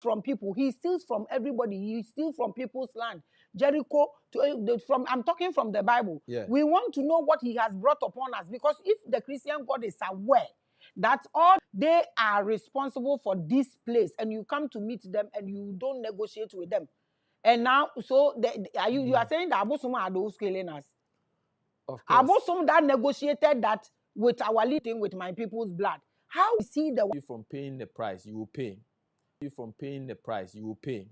from people. He steals from everybody. He steals from people's land. Jericho, I'm talking from the Bible. Yeah. We want to know what he has brought upon us, because if the Christian God is aware that all they are responsible for this place, and you come to meet them and you don't negotiate with them, and now you are saying that Abosoma are those killing us? Of course. Abosoma that negotiated that with our leading, with my people's blood. How we see the you from paying the price, you will pay. You from paying the price, you will pay.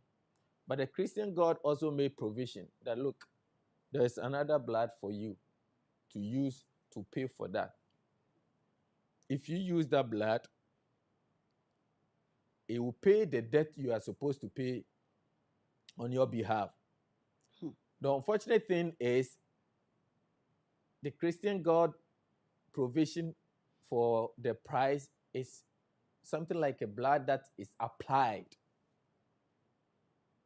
But the Christian God also made provision that, look, there is another blood for you to use to pay for that. If you use that blood, it will pay the debt you are supposed to pay on your behalf. The unfortunate thing is the Christian God provision for the price is something like a blood that is applied.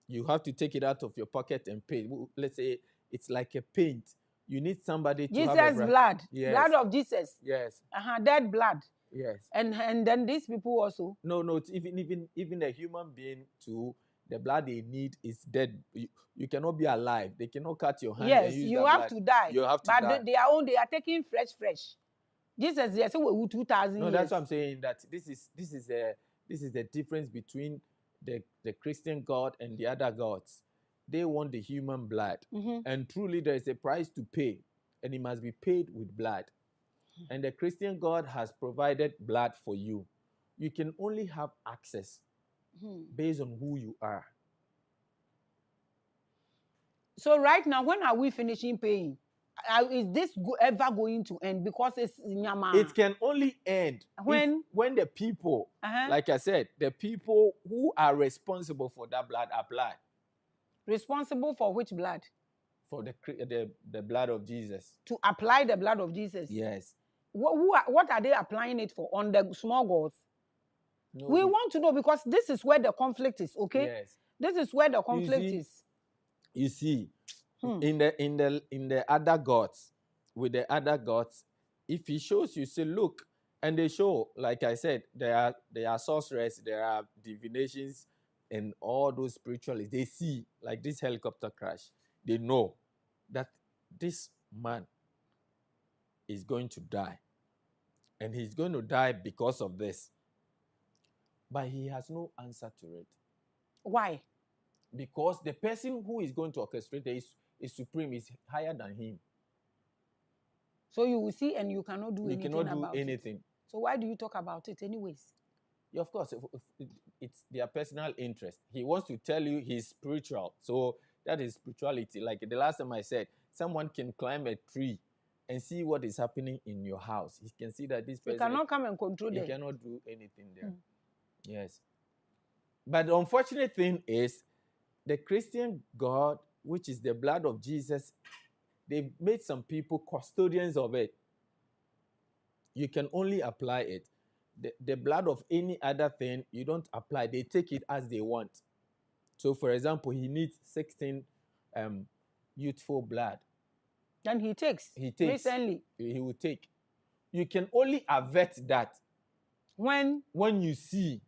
You have to take it out of your pocket and pay. Let's say it's like a paint. You need somebody to have Jesus' blood. Yes. Blood of Jesus. Yes. Dead blood. Yes. And then these people also. No, it's even a human being too. The blood they need is dead. You cannot be alive. They cannot cut your hand. Yes, and use you that have blood. to die. You have to die. But they are taking fresh. Jesus, they say we 2,000 years. No, that's what I'm saying. That this is the difference between the Christian God and the other gods. They want the human blood, and truly there is a price to pay, and it must be paid with blood. And the Christian God has provided blood for you. You can only have access based on who you are. So right now, when are we finishing paying? Is this ever going to end? Because it's Nyama. It can only end when the people, like I said, the people who are responsible for that blood apply. Responsible for which blood? For the blood of Jesus. To apply the blood of Jesus? Yes. What are they applying it for? On the small gods? No, we want to know, because this is where the conflict is, okay? Yes. This is where the conflict is. You see, in the other gods, with the other gods, if he shows you, say, look, and they show, like I said, there are sorcerers, there are divinations, and all those spiritualists. They see, like this helicopter crash, they know that this man is going to die, and he's going to die because of this. But he has no answer to it. Why? Because the person who is going to orchestrate it is supreme, is higher than him. So you will see, and you cannot do anything about it. You cannot do anything. So why do you talk about it anyways? Yeah, of course, it's their personal interest. He wants to tell you he's spiritual. So that is spirituality. Like the last time I said, someone can climb a tree and see what is happening in your house. He can see that this person... You cannot come and control them. You cannot do anything there. Yes. But the unfortunate thing is, the Christian God, which is the blood of Jesus, they've made some people custodians of it. You can only apply it. The blood of any other thing, you don't apply. They take it as they want. So, for example, he needs 16 youthful blood. Then he takes. Recently. He will take. You can only avert that when you see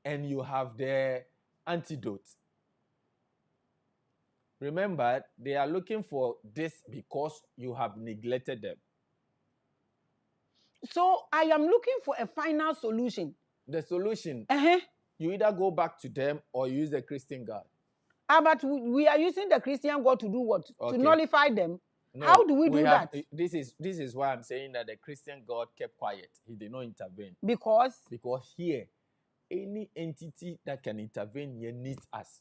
and you have the antidote. Remember, they are looking for this because you have neglected them. So I am looking for a final solution. The solution, you either go back to them or use the Christian God. But we are using the Christian God to do what? Okay. To nullify them? No, how do we do that? This is why I'm saying that the Christian God kept quiet. He did not intervene. Because here, any entity that can intervene here needs us.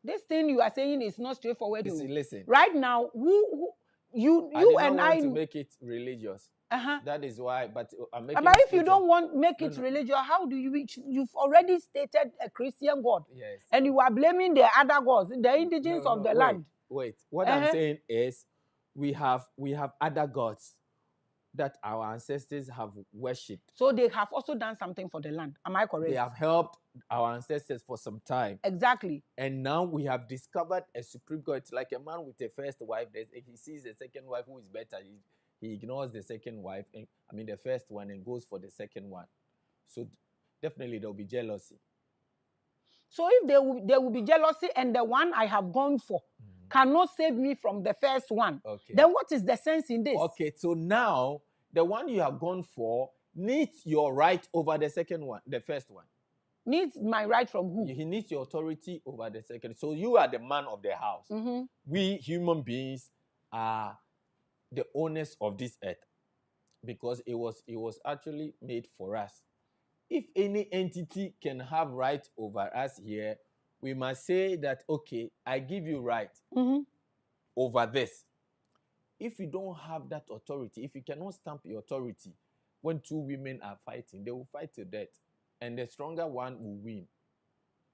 This thing you are saying is not straightforward. Listen. Right now, you and I want to make it religious. That is why. But if you don't want make it religious, how do you've already stated a Christian God? Yes. And you are blaming the other gods, the indigenous of the land. Wait. What I'm saying is, we have other gods that our ancestors have worshipped. So they have also done something for the land. Am I correct? They have helped our ancestors for some time. Exactly. And now we have discovered a supreme God. It's like a man with a first wife. He sees the second wife who is better. He ignores the second wife, the first one, and goes for the second one. So definitely there will be jealousy. So if there will be jealousy, and the one I have gone for cannot save me from the first one, Okay. then what is the sense in this? Okay, so now the one you have gone for needs your right over the second one, the first one. Needs my right from who? He needs your authority over the second. So you are the man of the house. We human beings are the owners of this earth, because it was actually made for us. If any entity can have right over us here, we must say that, okay, I give you right over this. If you don't have that authority, if you cannot stamp your authority, when two women are fighting, they will fight to death, and the stronger one will win.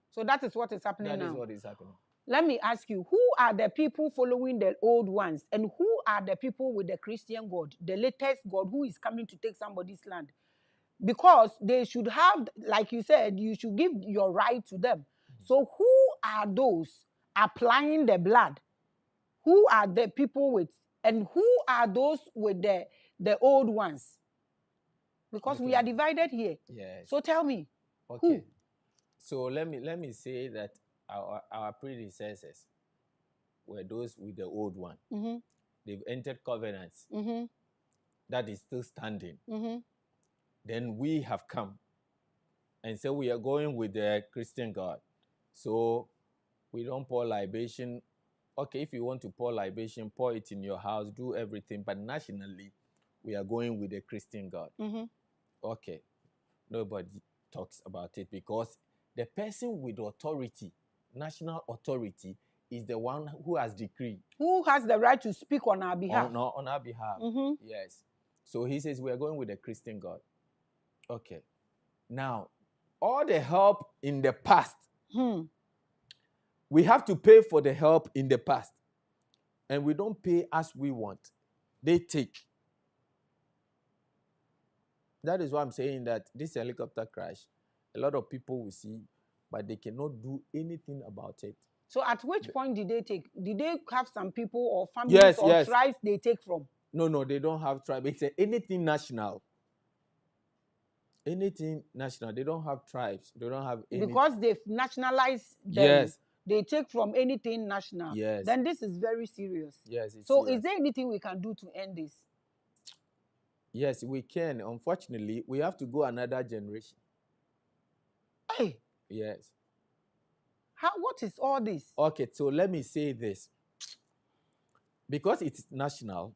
So that is what is happening now. That is what is happening. Let me ask you, who are the people following the old ones, and who are the people with the Christian God, the latest God who is coming to take somebody's land? Because they should have, like you said, you should give your right to them. So who are those applying the blood? Who are the people with, and who are those with the old ones? Because we are divided here. Yes. So tell me, okay. So let me say that our predecessors were those with the old one. They've entered covenants that is still standing. Then we have come and so we are going with the Christian God. So we don't pour libation. Okay, if you want to pour libation, pour it in your house, do everything. But nationally, we are going with the Christian God. Okay, nobody talks about it, because the person with authority, national authority, is the one who has decreed. Who has the right to speak on our behalf? On our behalf. Yes. So he says we are going with the Christian God. Okay. Now, all the help in the past, we have to pay for the help in the past. And we don't pay as we want. They take. That is why I'm saying that this helicopter crash, a lot of people will see, but they cannot do anything about it. So at which point did they take? Did they have some people or families or tribes they take from? No, they don't have tribe. It's anything national. Anything national. They don't have tribes. They don't have any. Because they've nationalized them. Yes. They take from anything national. Yes. Then this is very serious. Yes. So serious. Is there anything we can do to end this? Yes, we can. Unfortunately, we have to go another generation. Hey. Yes. What is all this? Okay, so let me say this. Because it's national,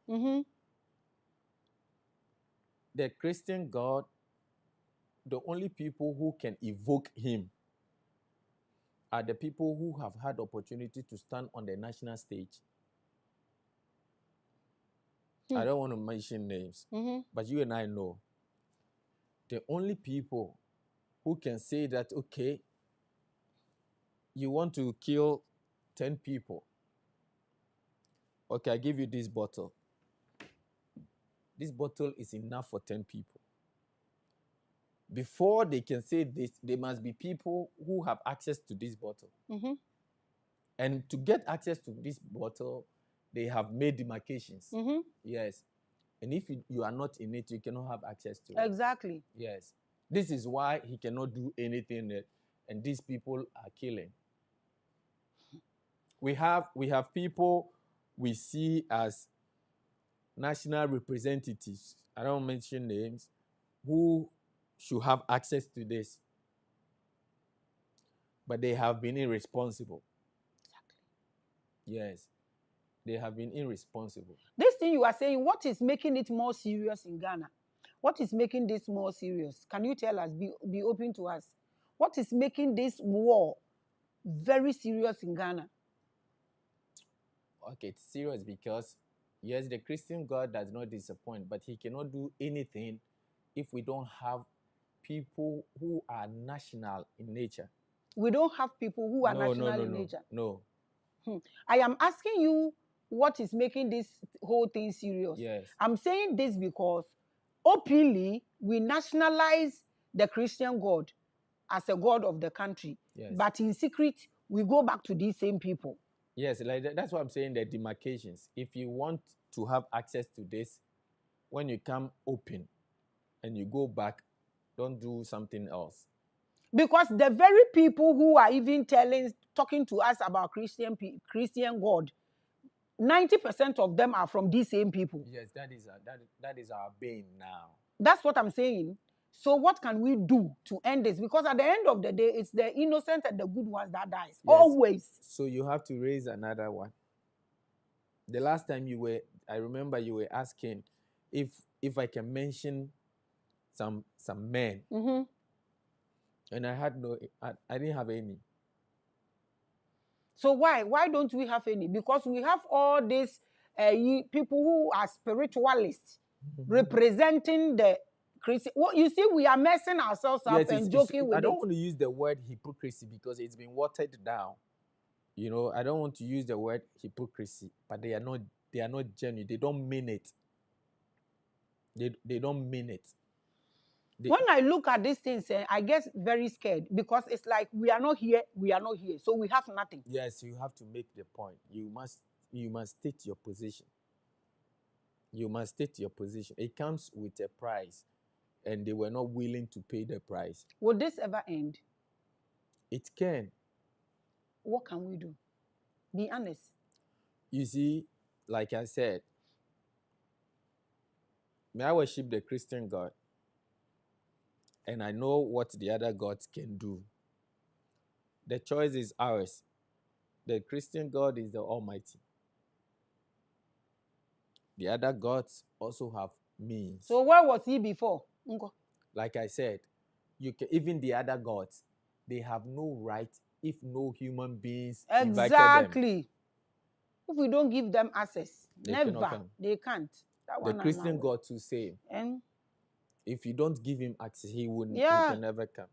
the Christian God, the only people who can evoke him are the people who have had opportunity to stand on the national stage. I don't want to mention names, but you and I know. The only people who can say that, okay, you want to kill 10 people. Okay, I give you this bottle. This bottle is enough for 10 people. Before they can say this, there must be people who have access to this bottle. And to get access to this bottle, they have made demarcations. Yes. And if you are not in it, you cannot have access to it. Exactly. Yes. This is why he cannot do anything that, and these people are killing. We have people we see as national representatives, I don't mention names, who should have access to this. But they have been irresponsible. Exactly. Yes. They have been irresponsible. This thing you are saying, what is making it more serious in Ghana? What is making this more serious? Can you tell us? Be open to us. What is making this war very serious in Ghana? Okay, it's serious because, yes, the Christian God does not disappoint, but he cannot do anything if we don't have people who are national in nature. We don't have people who are national in nature. No. I am asking you what is making this whole thing serious. Yes. I'm saying this because openly we nationalize the Christian God as a God of the country. Yes. But in secret, we go back to these same people. Yes, like that's what I'm saying, the demarcations. If you want to have access to this, when you come open and you go back, Don't do something else. Because the very people who are even talking to us about Christian God, 90% of them are from these same people. Yes, that is our bane now. That's what I'm saying. So what can we do to end this? Because at the end of the day, it's the innocent and the good ones that dies. Yes. Always. So you have to raise another one. The last time I remember you were asking if I can mention some men. Mm-hmm. And I didn't have any. So why don't we have any? Because we have all these people who are spiritualists representing the Christian. Well, you see, we are messing ourselves up and joking with it. I don't want to use the word hypocrisy because it's been watered down. You know, I don't want to use the word hypocrisy, but they are not genuine. They don't mean it. They don't mean it. When I look at these things, I get very scared because it's like we are not here, so we have nothing. Yes, you have to make the point. You must state your position. You must state your position. It comes with a price, and they were not willing to pay the price. Will this ever end? It can. What can we do? Be honest. You see, like I said, may I worship the Christian God, and I know what the other gods can do. The choice is ours. The Christian God is the Almighty. The other gods also have means. So where was he before? Like I said, even the other gods, they have no right if no human beings invited them. Exactly. If we don't give them access, they can't. The Christian God too same. And if you don't give him access, he can never come.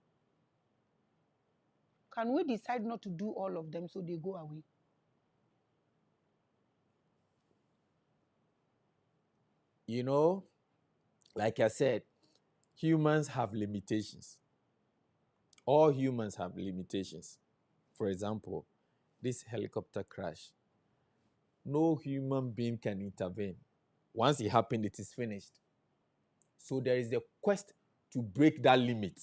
Can we decide not to do all of them so they go away? You know, like I said, humans have limitations. All humans have limitations. For example, this helicopter crash. No human being can intervene. Once it happened, it is finished. So there is a quest to break that limit.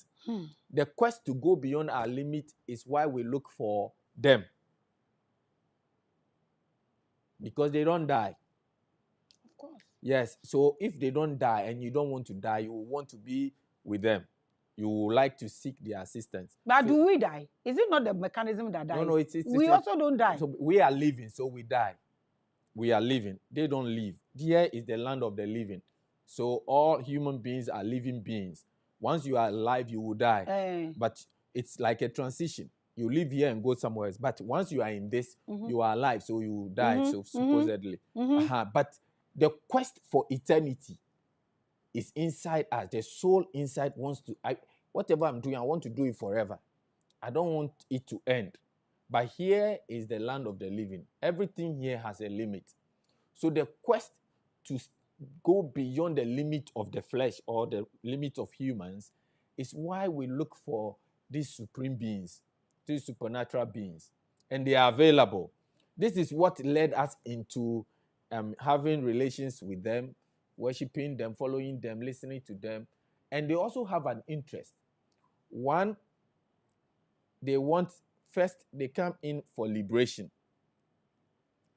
The quest to go beyond our limit is why we look for them. Because they don't die. Of course. Yes. So if they don't die and you don't want to die, you want to be with them. You would like to seek their assistance. But do we die? Is it not the mechanism that dies? No, we also don't die. So we are living, so we die. We are living. They don't live. Here is the land of the living. So all human beings are living beings. Once you are alive, you will die. But it's like a transition. You live here and go somewhere else. But once you are in this, you are alive, so you will die, so supposedly. But the quest for eternity is inside us. The soul inside wants to, whatever I'm doing, I want to do it forever. I don't want it to end. But here is the land of the living. Everything here has a limit. So the quest to go beyond the limit of the flesh or the limit of humans is why we look for these supreme beings, these supernatural beings. And they are available. This is what led us into having relations with them, worshiping them, following them, listening to them. And they also have an interest. One, they come in for liberation.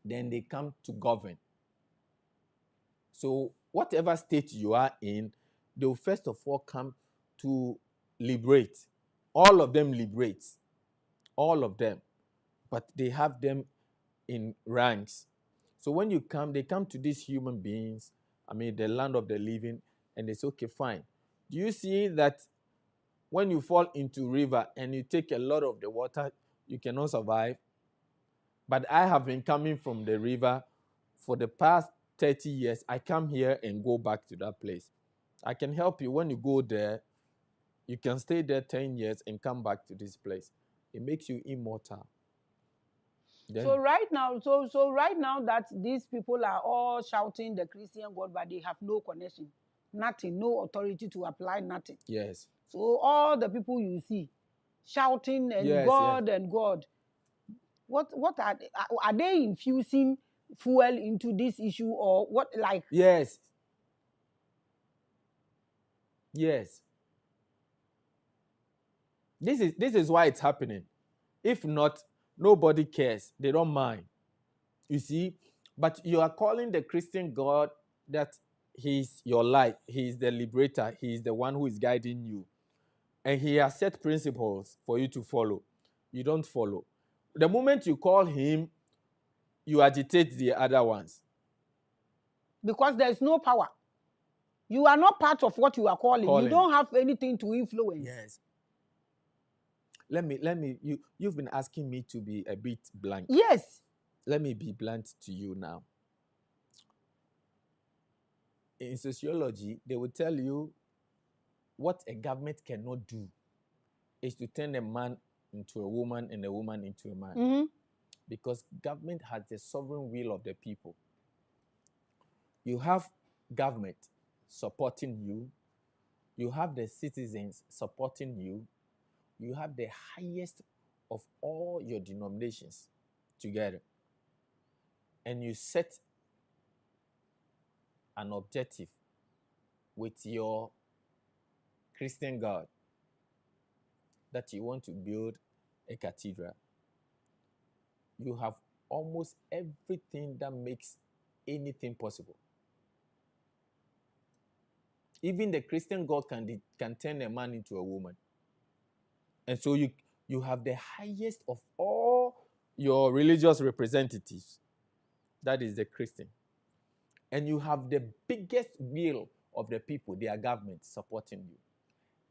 Then they come to govern. So whatever state you are in, they'll first of all come to liberate. All of them liberate. All of them. But they have them in ranks. So when they come to these human beings, the land of the living, and they say, okay, fine. Do you see that when you fall into river and you take a lot of the water, you cannot survive? But I have been coming from the river for the past 30 years. I come here and go back to that place. I can help you. When you go there, you can stay there 10 years and come back to this place. It makes you immortal. Then, so right now that these people are all shouting the Christian God, but they have no connection, nothing, no authority to apply, nothing. Yes. So all the people you see shouting and and God, what are they infusing fuel into this issue or what? Like yes. This is why it's happening. If not, nobody cares. They don't mind. You see, but you are calling the Christian God that He's your life. He is the liberator. He is the one who is guiding you. And He has set principles for you to follow. You don't follow. The moment you call Him, you agitate the other ones. Because there is no power. You are not part of what you are calling. You Calling. don't have anything to influence. Yes. Let me, you've been asking me to be a bit blunt. Yes. Let me be blunt to you now. In sociology, they will tell you what a government cannot do is to turn a man into a woman and a woman into a man. Mm-hmm. Because government has the sovereign will of the people. You have government supporting you. You have the citizens supporting you. You have the highest of all your denominations together. And you set an objective with your Christian God that you want to build a cathedral. You have almost everything that makes anything possible. Even the Christian God can turn a man into a woman. And so you have the highest of all your religious representatives. That is the Christian. And you have the biggest will of the people, their government, supporting you.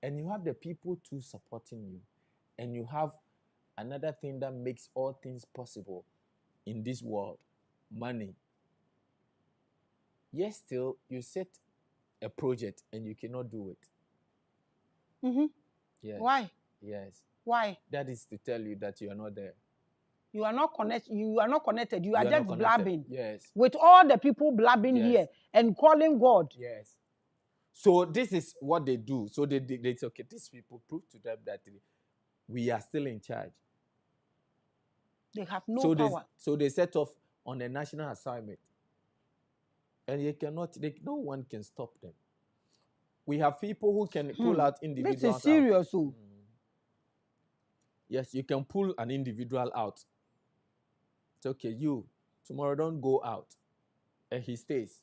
And you have the people too supporting you. And you have another thing that makes all things possible in this world, money. Yes, still, you set a project and you cannot do it. Mm-hmm. Yes. Why? Yes. Why? That is to tell you that you are not there. You are not connected. You are not connected. You are just blabbing. Yes. With all the people blabbing Yes. here and calling God. Yes. So this is what they do. So they say, okay, these people prove to them that we are still in charge. They have no power. So they set off on a national assignment. And no one can stop them. We have people who can pull out individuals out. This is serious. Yes, you can pull an individual out. It's okay, you, tomorrow don't go out. And he stays.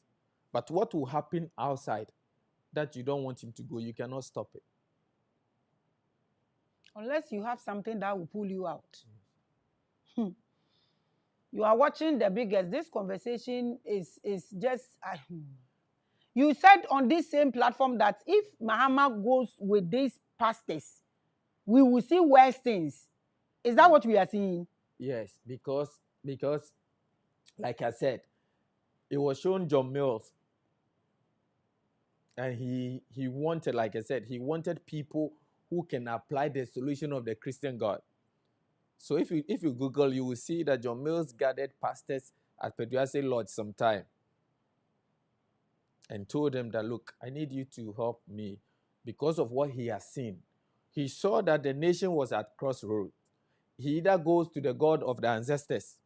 But what will happen outside that you don't want him to go, you cannot stop it. Unless you have something that will pull you out. You are watching the biggest. This conversation is just... You said on this same platform that if Mahama goes with these pastors, we will see worse things. Is that what we are seeing? Yes, because like I said, it was shown John Mills. And he wanted, like I said, he wanted people who can apply the solution of the Christian God. So if you Google, you will see that John Mills gathered pastors at Peduase Lodge sometime and told them that, look, I need you to help me because of what he has seen. He saw that the nation was at crossroads. He either goes to the God of the ancestors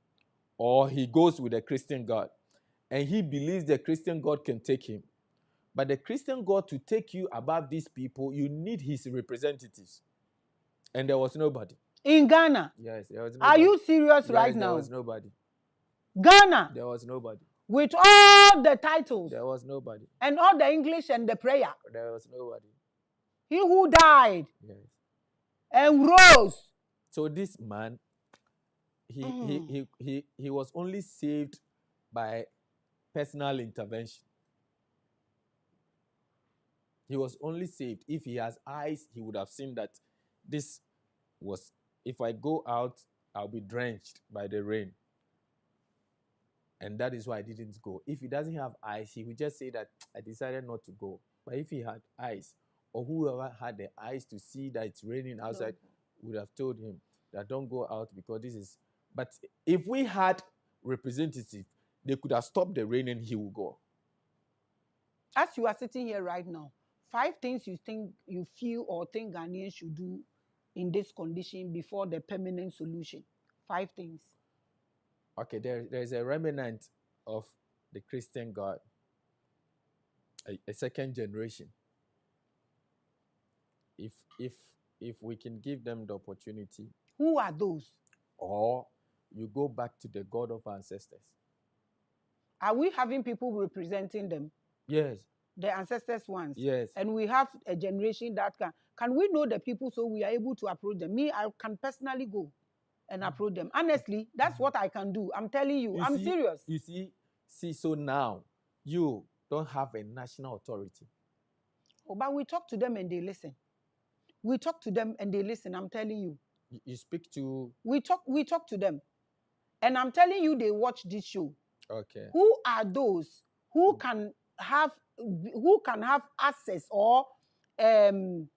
or he goes with the Christian God. And he believes the Christian God can take him. But the Christian God, to take you above these people, you need his representatives. And there was nobody. In Ghana? Yes, there was nobody. Are you serious right now? There was nobody. Ghana? There was nobody. With all the titles? There was nobody. And all the English and the prayer? There was nobody. He who died Yes. and rose. So this man, he was only saved by personal intervention. He was only saved. If he has eyes, he would have seen that this was, if I go out, I'll be drenched by the rain. And that is why I didn't go. If he doesn't have eyes, he would just say that I decided not to go. But if he had eyes, or whoever had the eyes to see that it's raining outside, would have told him that don't go out because this is... But if we had representatives, they could have stopped the rain and he would go. As you are sitting here right now, 5 things you think, you feel or think Ghanaians should do in this condition before the permanent solution. 5 things. Okay, there is a remnant of the Christian God, a second generation. If if we can give them the opportunity, Who are those? or you go back to the God of ancestors. Are we having people representing them? Yes. The ancestors ones? Yes. And we have a generation that can we know the people so we are able to approach them? Me, I can personally go and approach them. Honestly, that's what I can do. I'm telling you, I'm serious. You see, so now you don't have a national authority. Oh, but we talk to them and they listen. We talk to them and they listen. I'm telling you. You speak to. We talk to them, and I'm telling you, they watch this show. Okay. Who are those who can have access, or who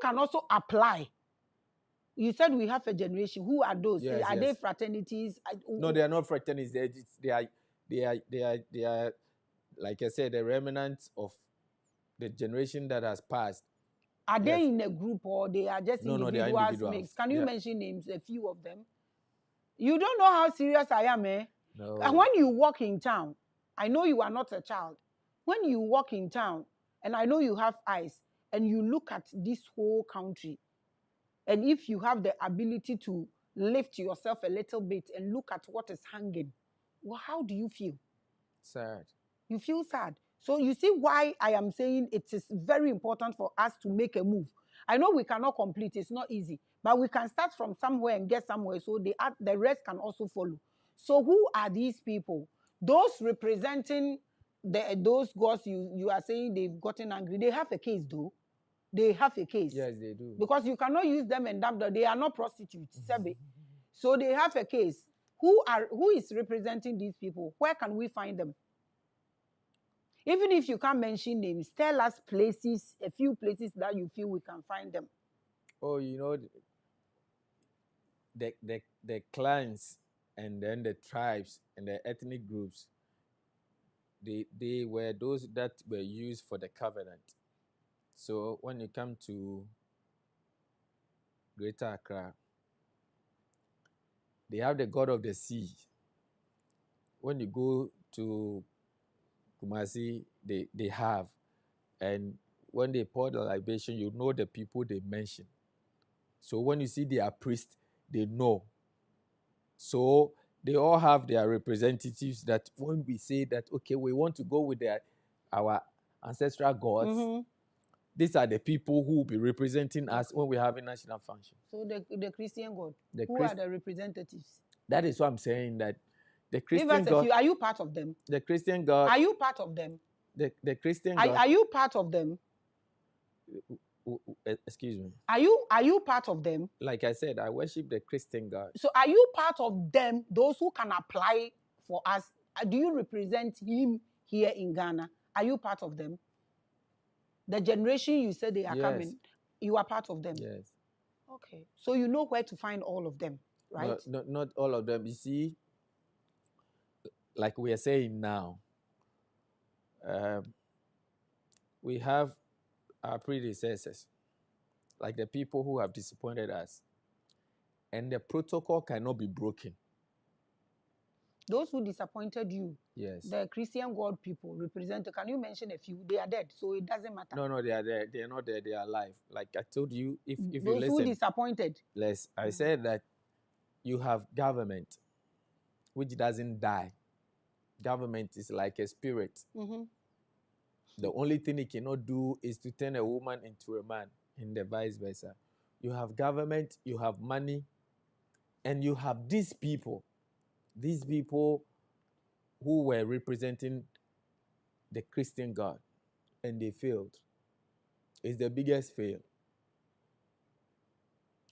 can also apply? You said we have a generation. Who are those? Yes, are they fraternities? No, they are not fraternities. They are, like I said, the remnants of the generation that has passed. Are they in a group, or they are just individuals? No, they are individuals. Mixed? Can you mention names, a few of them? You don't know how serious I am, eh? No. And when you walk in town, I know you are not a child. When you walk in town, and I know you have eyes, and you look at this whole country, and if you have the ability to lift yourself a little bit and look at what is hanging, well, how do you feel? Sad. You feel sad. So you see why I am saying it is very important for us to make a move. I know we cannot complete, it's not easy, but we can start from somewhere and get somewhere, so the rest can also follow. So who are these people? Those representing those gods you are saying they've gotten angry. They have a case though. They have a case. Yes, they do. Because you cannot use them and dump them. They are not prostitutes. So they have a case. Who is representing these people? Where can we find them? Even if you can't mention names, tell us places, a few places that you feel we can find them. Oh, you know, the clans and then the tribes and the ethnic groups, they were those that were used for the covenant. So when you come to Greater Accra, they have the god of the sea. When you go to Kumasi, they have. And when they pour the libation, you know the people they mention. So when you see their priest, they know. So they all have their representatives that when we say that, okay, we want to go with our ancestral gods, these are the people who will be representing us when we have a national function. So the Christian God, who are the representatives? That is what I'm saying, that the Christian God... Are you part of them? The Christian God... Are you part of them? The Christian God... Are you part of them? Excuse me. Are you part of them? Like I said, I worship the Christian God. So are you part of them, those who can apply for us? Do you represent him here in Ghana? Are you part of them? The generation you said they are coming, you are part of them? Yes. Okay. So you know where to find all of them, right? Not all of them. You see, like we are saying now, we have our predecessors, like the people who have disappointed us, and the protocol cannot be broken. Those who disappointed you, yes, the Christian God people represented. Can you mention a few? They are dead, so it doesn't matter. No, they are there. They are not there. They are alive. Like I told you, if those you listen, who disappointed. Yes, I said that you have government, which doesn't die. Government is like a spirit. The only thing it cannot do is to turn a woman into a man, and the vice versa. You have government, you have money, and you have these people who were representing the Christian God, and they failed. It's the biggest fail.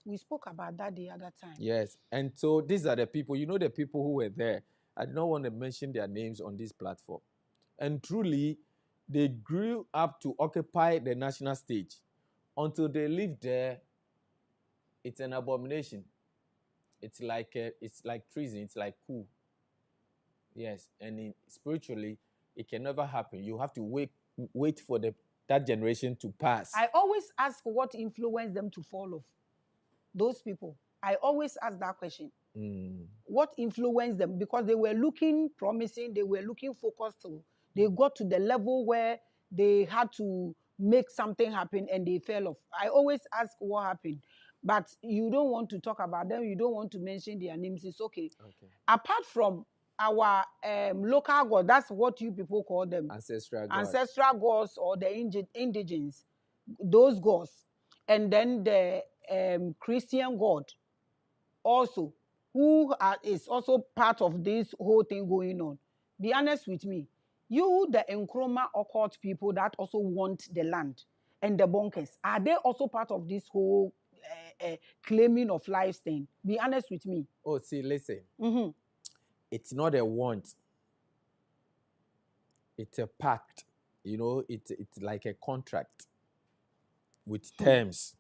We spoke about that the other time. Yes, and so these are the people, the people who were there. I do not want to mention their names on this platform. And truly, they grew up to occupy the national stage. Until they lived there, it's an abomination. It's like treason. It's like coup. Yes, and spiritually, it can never happen. You have to wait for that generation to pass. I always ask what influenced them to fall off. Those people. I always ask that question. What influenced them? Because they were looking promising. They were looking focused. They got to the level where they had to make something happen and they fell off. I always ask what happened, but you don't want to talk about them. You don't want to mention their names. It's okay. Okay. Apart from our local god, that's what you people call them, Ancestral God. ancestral gods or the indigens, those gods, and then the Christian god also, who is also part of this whole thing going on. Be honest with me. You, the Nkrumah occult people that also want the land, and the bunkers, are they also part of this whole claiming of life thing? Be honest with me. Oh, see, listen. Mm-hmm. It's not a want. It's a pact. You know, it's like a contract with terms.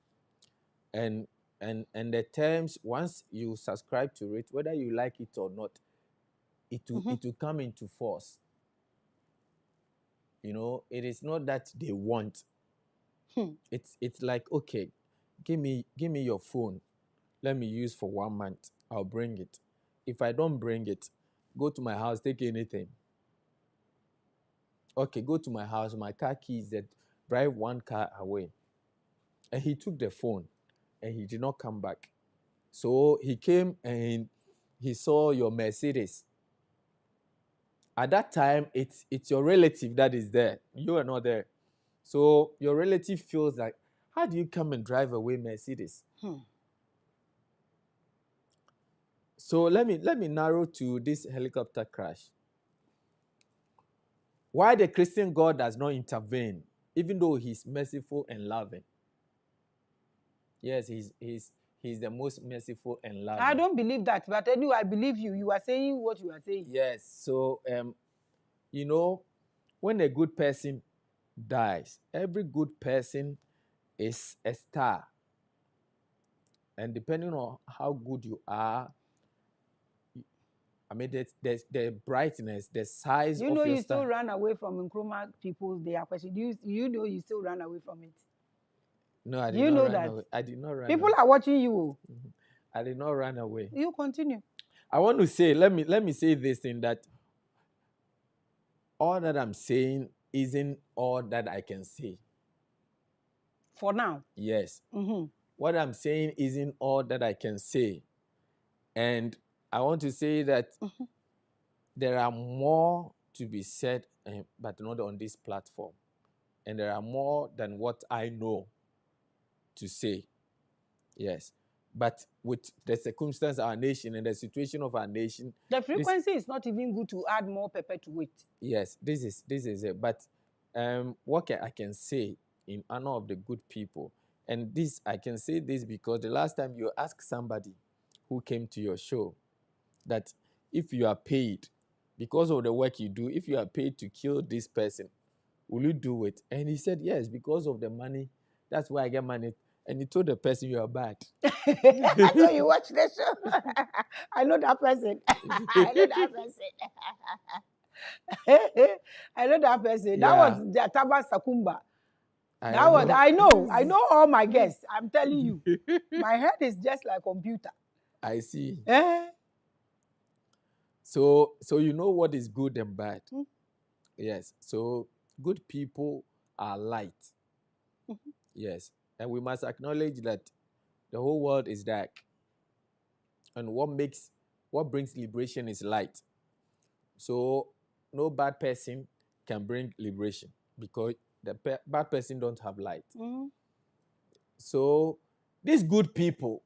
And the terms, once you subscribe to it, whether you like it or not, it will come into force. You know, it is not that they want. It's like, okay, give me your phone. Let me use for 1 month. I'll bring it. If I don't bring it, go to my house, take anything. Okay, go to my house, my car keys, that drive one car away. And he took the phone and he did not come back. So he came and he saw your Mercedes. At that time, it's your relative that is there. You are not there. So your relative feels like, how do you come and drive away Mercedes? So let me narrow to this helicopter crash. Why the Christian God does not intervene, even though he's merciful and loving? Yes, he's the most merciful and loving. I don't believe that, but anyway, I believe you. You are saying what you are saying. Yes. So you know, when a good person dies, every good person is a star. And depending on how good you are, I mean, there's the brightness, the size You of know, your you star. still run away from Nkrumah people. They are questioning. You know, you still run away from it. No, I did You not know run that. away. I did not run People away. are watching you. I did not run away. You continue. I want to say, let me say this thing, that all that I'm saying isn't all that I can say. For now. Yes. What I'm saying isn't all that I can say. And I want to say that there are more to be said, but not on this platform. And there are more than what I know to say. Yes. But with the circumstance of our nation and the situation of our nation, the frequency is not even good to add more pepper to it. Yes, this is it. But what I can say in honor of the good people, and this I can say this because the last time you asked somebody who came to your show that if you are paid because of the work you do, if you are paid to kill this person, will you do it? And he said yes, because of the money. That's why I get money. And he told the person you are bad. So you watch the show. I know that person. I know that person. I know that person. Yeah. That was the Taba Sakumba. I know all my guests. I'm telling you. My head is just like computer. I see. Eh? So you know what is good and bad. Yes. So good people are light. Yes. And we must acknowledge that the whole world is dark. And what brings liberation is light. So no bad person can bring liberation because the bad person don't have light. So these good people,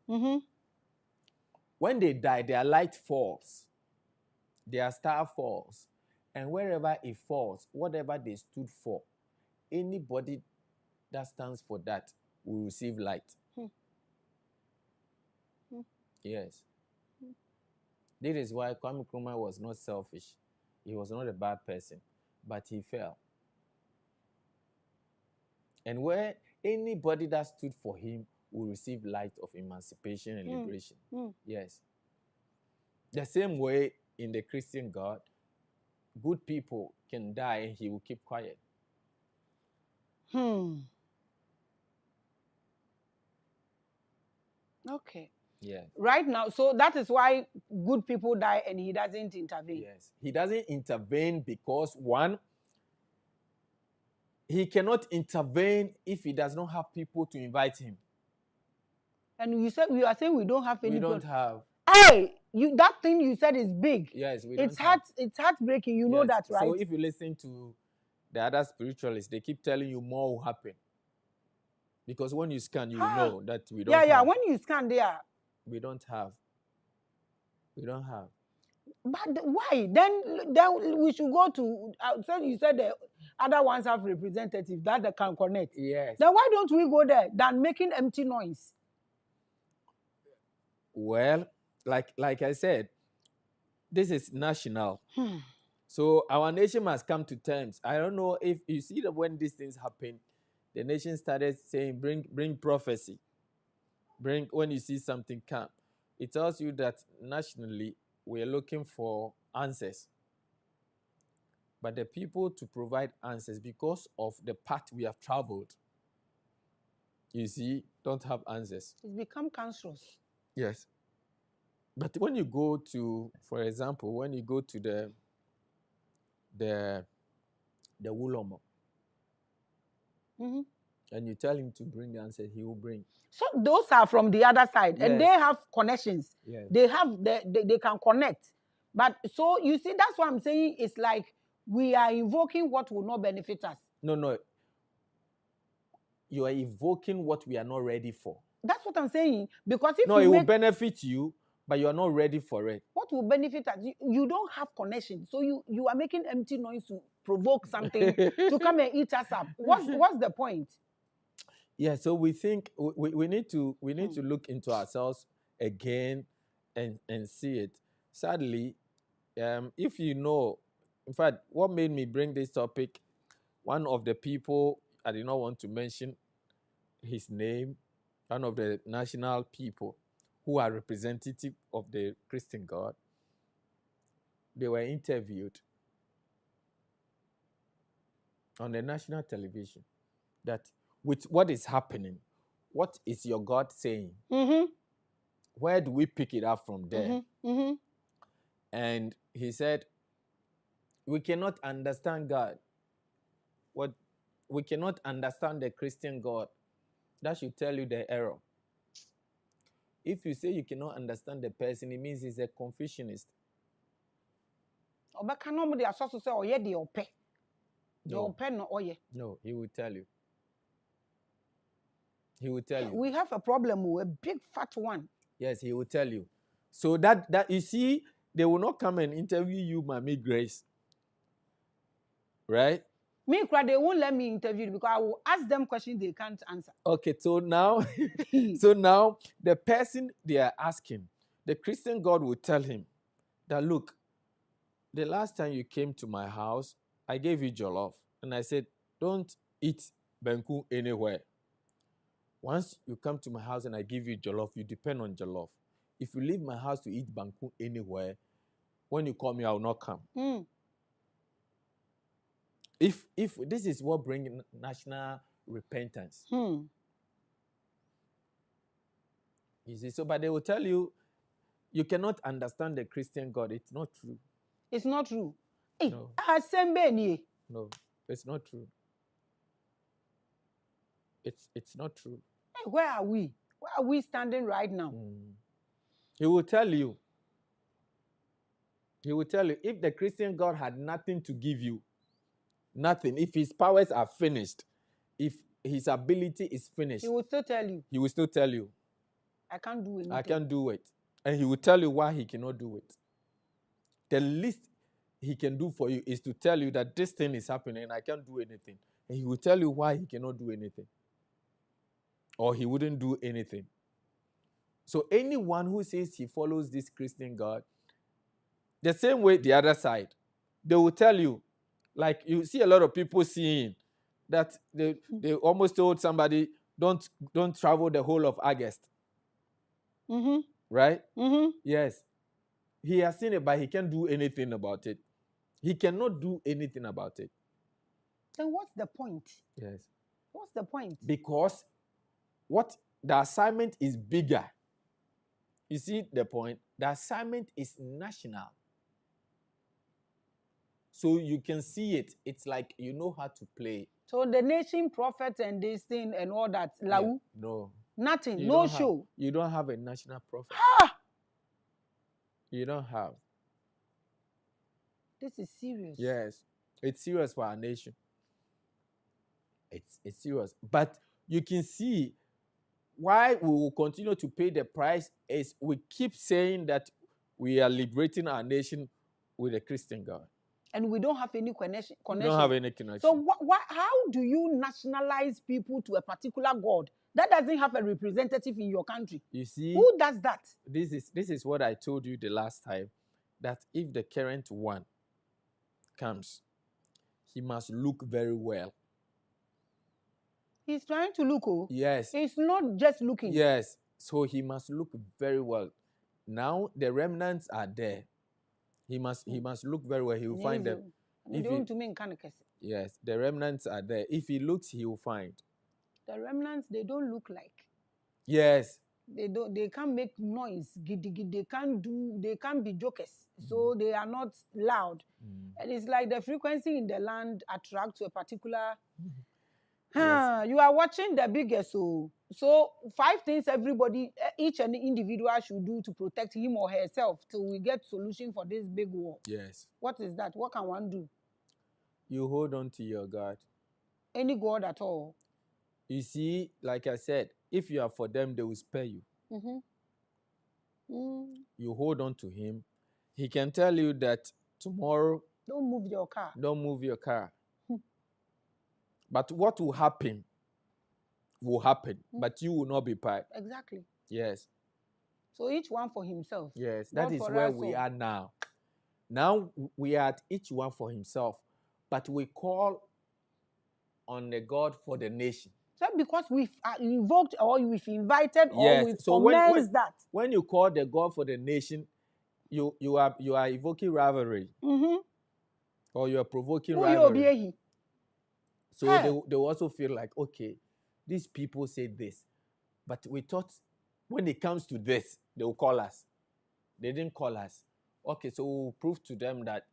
when they die, their light falls. Their star falls. And wherever it falls, whatever they stood for, anybody that stands for that will receive light. Yes. This is why Kwame Nkrumah was not selfish. He was not a bad person, but he fell. And where anybody that stood for him will receive light of emancipation and liberation. Yes. The same way in the Christian God, good people can die and he will keep quiet. Okay. Yeah. Right now, so that is why good people die and he doesn't intervene. Yes. He doesn't intervene because, one, he cannot intervene if he does not have people to invite him. And you are saying we don't have any. We don't have. Hey, that thing you said is big. Yes, we it's don't have. It's heartbreaking. You know that, right? So if you listen to the other spiritualists, they keep telling you more will happen. Because when you scan, you know that we don't have. Yeah, when you scan there. We don't have. We don't have. But why? Then we should go to, you said the other ones have representatives that they can connect. Yes. Then why don't we go there than making empty noise? Well, like I said, this is national. So our nation must come to terms. I don't know if you see that when these things happen, the nation started saying, bring prophecy. When you see something come. It tells you that nationally we're looking for answers. But the people to provide answers, because of the path we have traveled, you see, don't have answers. It's become cancerous. Yes. But when you go to, for example, when you go to the Wulomo, and you tell him to bring answers, he will bring. So those are from the other side, yes. and they have connections. Yes. They can connect. But so you see, that's what I'm saying. It's like we are invoking what will not benefit us. No. You are evoking what we are not ready for. That's what I'm saying. Because if it will benefit you, but you are not ready for it. What will benefit us? You don't have connection. So you are making empty noise to provoke something to come and eat us up. What's the point? Yeah, so we think we need to look into ourselves again and see it. Sadly, if you know, in fact, what made me bring this topic, one of the people, I did not want to mention his name, one of the national people who are representative of the Christian God, they were interviewed on the national television that with what is happening, what is your God saying? Where do we pick it up from there? And he said, we cannot understand God. We cannot understand the Christian God. That should tell you the error. If you say you cannot understand the person, it means he's a Confucianist. No, he will tell you. He will tell you. We have a problem, a big fat one. Yes, he will tell you. So that you see, they will not come and interview you, Maame Grace. Right? Me, they won't let me interview because I will ask them questions they can't answer. Okay, so now, the person they are asking, the Christian God will tell him that, look, the last time you came to my house, I gave you jollof. And I said, don't eat banku anywhere. Once you come to my house and I give you jollof, you depend on jollof. If you leave my house to eat banku anywhere, when you call me, I will not come. If this is what brings national repentance. You see, so but they will tell you, you cannot understand the Christian God. It's not true. It's not true. No, it's not true. It's not true. Hey, where are we? Where are we standing right now? He will tell you. He will tell you, if the Christian God had nothing to give you, nothing, if his powers are finished, if his ability is finished, he will still tell you. He will still tell you, I can't do anything. I can't do it. And he will tell you why he cannot do it. The least he can do for you is to tell you that this thing is happening and I can't do anything. And he will tell you why he cannot do anything. Or he wouldn't do anything. So anyone who says he follows this Christian God, the same way the other side, they will tell you, like you see a lot of people seeing that they almost told somebody, don't travel the whole of August. Right? Yes. He has seen it, but he can't do anything about it. He cannot do anything about it. Then what's the point? Yes. What's the point? Because the assignment is bigger. You see the point? The assignment is national. So you can see it. It's like you know how to play. So the nation prophet and this thing and all that, Yeah, lau, no. nothing, You no don't have- show. you don't have a national prophet. You don't have. This is serious. Yes, it's serious for our nation. It's serious. But you can see why we will continue to pay the price is we keep saying that we are liberating our nation with a Christian God. And we don't have any connection. We don't have any connection. So how do you nationalize people to a particular God that doesn't have a representative in your country? You see, Who does that? this is what I told you the last time, that if the current one comes, he must look very well. He's trying to look. Oh, yes. He's not just looking. Yes. So he must look very well. Now the remnants are there. He must look very well. He will find them. Yes, the remnants are there. If he looks, he will find. The remnants, they don't look like. Yes. They can't make noise. They can't be jokers. So they are not loud. And it's like the frequency in the land attracts to a particular. Yes. You are watching the biggest. So 5 things everybody, each and individual should do to protect him or herself till we get solution for this big war. Yes. What is that? What can one do? You hold on to your God. Any God at all. You see, like I said, if you are for them, they will spare you. You hold on to him. He can tell you that tomorrow, don't move your car. Don't move your car. But what will happen, but you will not be part. Exactly. Yes. So each one for himself. Yes, that is where we are now. Now we are at each one for himself, but we call on the God for the nation. So because we've invoked or we've invited yes. or we've commenced that. When you call the God for the nation, you are evoking rivalry. Or you are provoking rivalry. So they also feel like, okay, these people say this, but we thought when it comes to this, they will call us. They didn't call us. Okay, so we'll prove to them that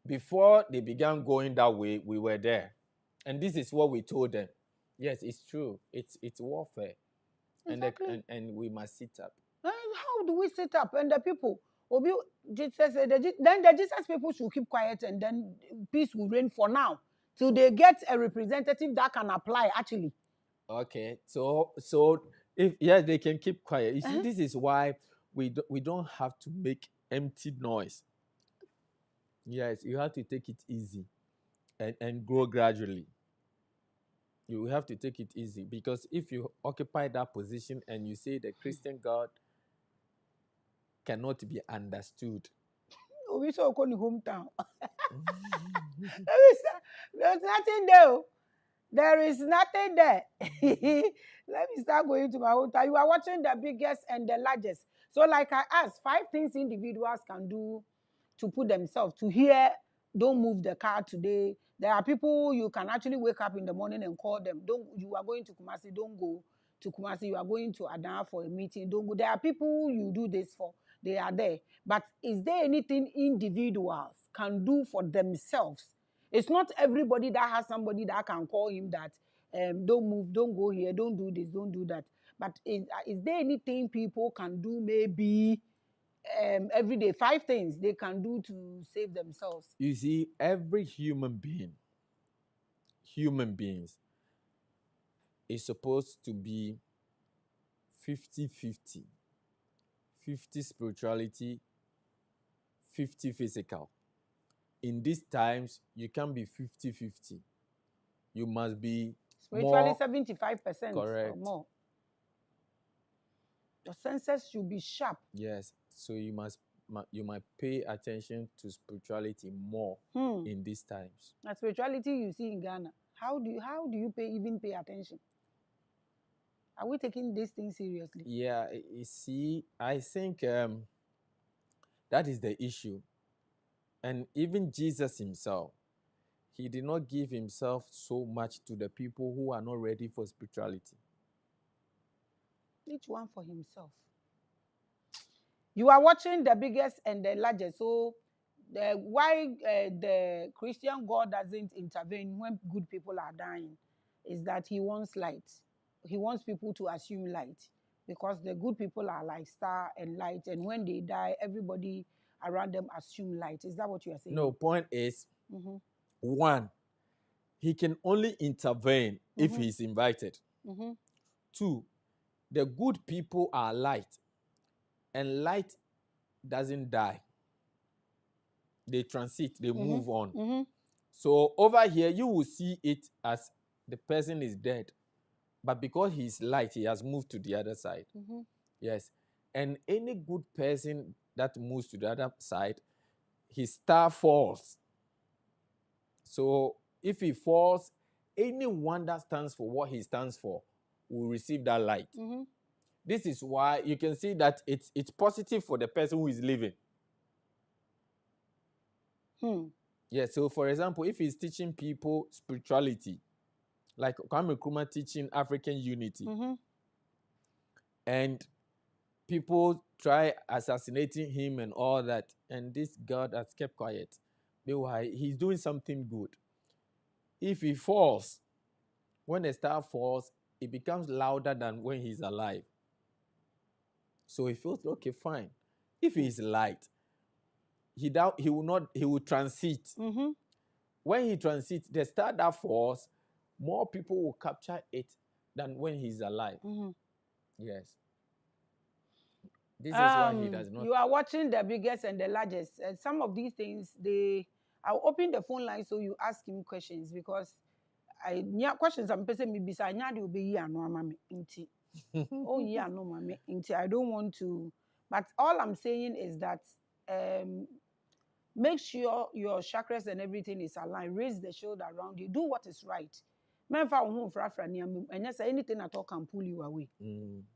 before they began going that way, we were there. And this is what we told them. Yes, it's true. It's warfare. Exactly. And we must sit up. How do we sit up? And the people, Jesus said, then the Jesus people should keep quiet and then peace will reign for now. Till they get a representative that can apply, actually. Okay, so if they can keep quiet. You see, this is why we don't have to make empty noise. Yes, you have to take it easy and grow gradually. You have to take it easy, because if you occupy that position and you say the Christian God cannot be understood. We saw hometown. There's nothing there. There is nothing there. Let me start going to my hometown. You are watching the biggest and the largest. So like I asked, 5 things individuals can do to put themselves to hear, don't move the car today. There are people you can actually wake up in the morning and call them. You are going to Kumasi, don't go to Kumasi. You are going to Adana for a meeting, don't go. There are people you do this for. They are there. But is there anything individuals can do for themselves? It's not everybody that has somebody that can call him that don't move, don't go here, don't do this, don't do that. But is there anything people can do maybe every day? 5 things they can do to save themselves. You see, every human beings is supposed to be 50-50. 50 spirituality, 50 physical. In these times, you can't be 50-50. You must be spiritually 75% correct. Or more. Your senses should be sharp. Yes. So you might pay attention to spirituality more in these times. The spirituality you see in Ghana, how do you pay attention? Are we taking this thing seriously? Yeah, you see, I think that is the issue. And even Jesus himself, he did not give himself so much to the people who are not ready for spirituality. Each one for himself. You are watching the biggest and the largest. So Why the Christian God doesn't intervene when good people are dying is that he wants light. He wants people to assume light because the good people are like star and light, and when they die, everybody around them assume light. Is that what you are saying? No, point is, Mm-hmm. one, he can only intervene if he's invited. Mm-hmm. Two, the good people are light, and light doesn't die. They transit, they move on. Mm-hmm. So over here, you will see it as the person is dead, but because he's light, he has moved to the other side. Mm-hmm. Yes. And any good person that moves to the other side, his star falls. So if he falls, anyone that stands for what he stands for will receive that light. Mm-hmm. This is why you can see that it's positive for the person who is living. Yeah, so for example, if he's teaching people spirituality, like Nkrumah teaching African unity, and people try assassinating him and all that, and this God has kept quiet. Meanwhile, he's doing something good. If he falls, when a star falls, it becomes louder than when he's alive. So he feels, okay, fine. If he's light, he will transit. When he transits, the star that falls, more people will capture it than when he's alive. Yes. This is why he does not. You are watching the biggest and the largest. Some of these things, I'll open the phone line so you ask him questions because questions I'm person me bisa nya de obeyi ano ama me nti. Oh yeah, no mama nti I don't want to, but all I'm saying is that make sure your chakras and everything is aligned. Raise the shoulder around you. Do what is right. And yes, anything at all can pull you away.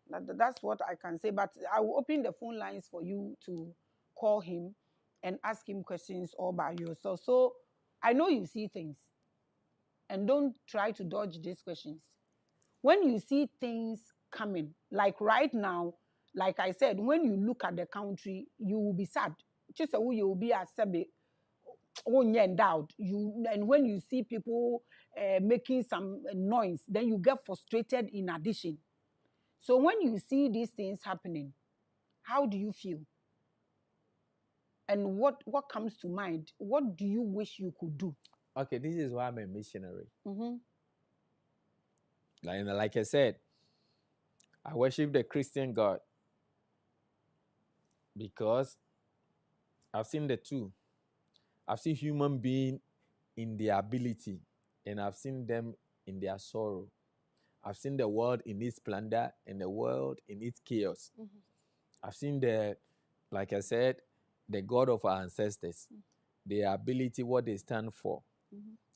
That's what I can say. But I will open the phone lines for you to call him and ask him questions all by yourself. So I know you see things. And don't try to dodge these questions. When you see things coming, like right now, like I said, when you look at the country, you will be sad. Just so you will be as endowed. And when you see people making some noise, then you get frustrated in addition. So when you see these things happening, how do you feel? And what comes to mind? What do you wish you could do? Okay, this is why I'm a missionary. Like I said, I worship the Christian God because I've seen the two. I've seen human beings in their ability, and I've seen them in their sorrow. I've seen the world in its splendor and the world in its chaos. I've seen like I said, the God of our ancestors, their ability, what they stand for.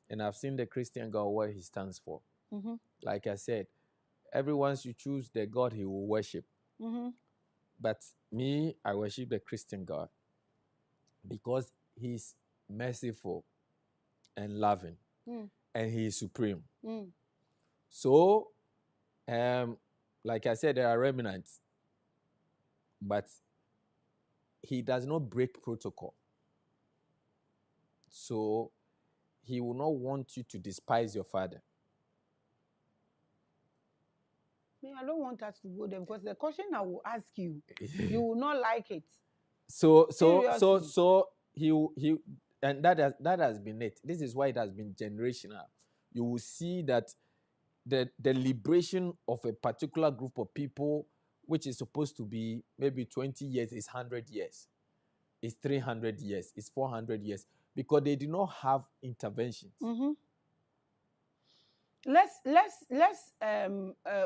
And I've seen the Christian God, what he stands for. Like I said, everyone should choose the God he will worship. But me, I worship the Christian God because he's merciful and loving, and he is supreme. So, like I said, there are remnants, but he does not break protocol. So, he will not want you to despise your father. I don't want us to go there because the question I will ask you, you will not like it. So he and that has been it. This is why it has been generational. You will see that the liberation of a particular group of people, which is supposed to be maybe 20 years, is 100 years, is 300 years, is 400 years, because they do not have interventions. Let's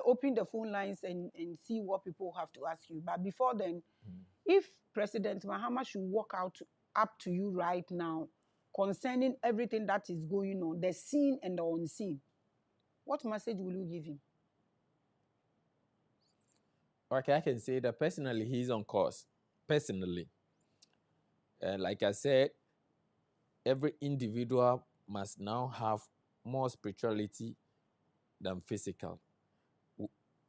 open the phone lines and see what people have to ask you. But before then, if President Mahama should walk up to you right now concerning everything that is going on, the seen and the unseen, what message will you give him? Okay, I can say that personally, he's on course. Personally, like I said, every individual must now have more spirituality than physical.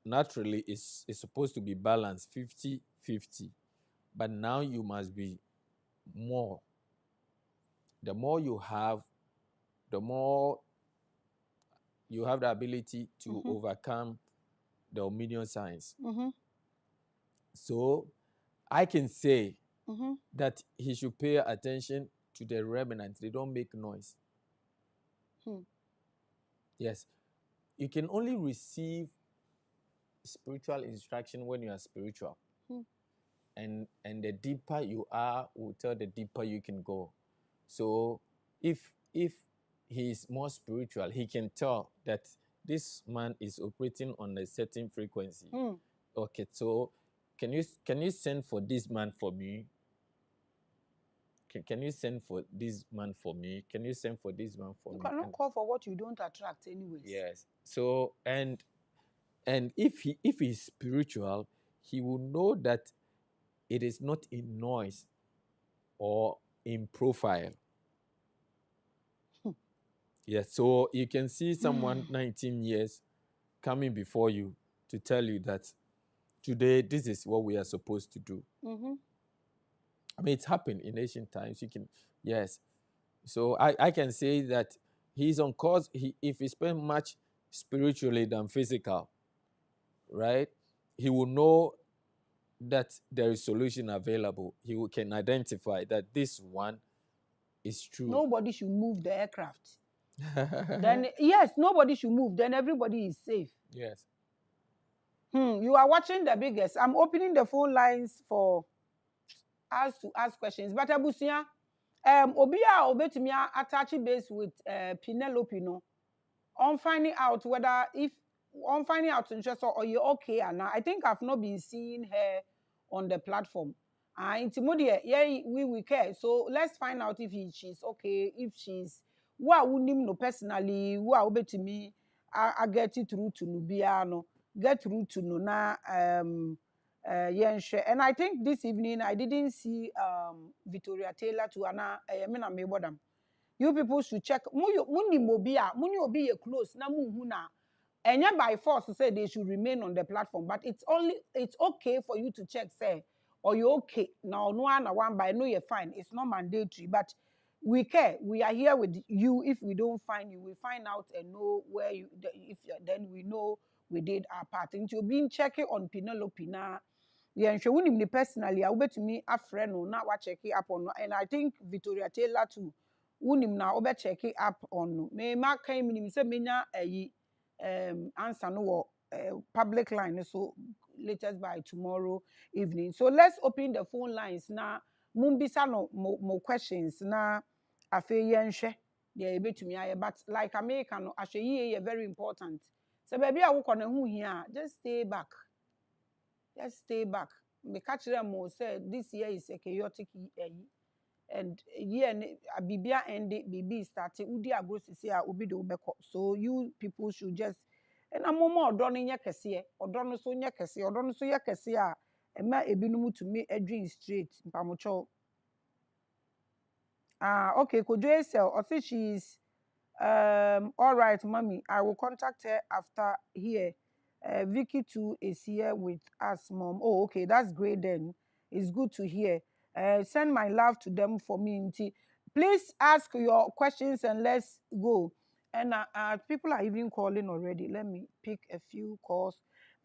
Naturally, it's supposed to be balanced 50-50, but now you must be more the more you have, the more you have the ability to overcome the omnium signs. So I can say that he should pay attention to the remnant. They don't make noise. Yes. You can only receive spiritual instruction when you are spiritual. And the deeper you are will tell the deeper you can go. So if he is more spiritual, he can tell that this man is operating on a certain frequency. Okay, so can you send for this man for me? Can you send for this man for me? Can you send for this man for me? You cannot call for what you don't attract anyways. Yes. So and if he's spiritual, he will know that it is not in noise or in profile. Yes. So you can see someone 19 years coming before you to tell you that today this is what we are supposed to do. I mean, it's happened in ancient times. You can, yes. So I can say that he's on course. If he spends much spiritually than physical, right? He will know that there is solution available. He can identify that this one is true. Nobody should move the aircraft. Then yes, nobody should move. Then everybody is safe. Yes. You are watching the biggest. I'm opening the phone lines for us to ask questions. But Abusia, Obia obetumi attach base with Penelope no. On finding out whether on finding out interest or you're okay or not. I think I've not been seeing her on the platform. Yeah, we care. So let's find out if she's okay, if she's no personally, to me, I get it through to Nubiano, get through to Nuna and I think this evening I didn't see Victoria Taylor to Anna Mebodam. You people should check. Muni mobia, muni obi close na muhuna. And yeah, by force to say they should remain on the platform, but it's okay for you to check, say, or you're okay. Now, no one by no, you're fine. It's not mandatory, but we care. We are here with you. If we don't find you, we find out and know where you. Then we know we did our part. And you've been checking on Penelope now. Yeah, and she wouldn't me personally. I will bet me a friend or not what check it up on, and I think Victoria Taylor too. Unim na obe check it up on. Me ma came in say menya answer no public line so latest by tomorrow evening. So let's open the phone lines now. Mumbisa no more questions na afe yenhwe dey ebetumi aye but like America no ahwe ye very important. So baby a wo kona hu hia just stay back. Just stay back. Me catch them more say this year is a chaotic year. And yeah, Bibia and Bibi started. Udi agrosisi a ubi do beko. So you people should just. And I'm more done in yakesi, or done so yakesi, or done so yakesi. And my ebinumu to me a dream straight. Pamucho. Okay. Could you say? Or say she's all right, mommy. I will contact her after here. Vicky too is here with us, mom. Oh, okay, that's great then. It's good to hear. Send my love to them for me. Please ask your questions and let's go. And people are even calling already. Let me pick a few calls.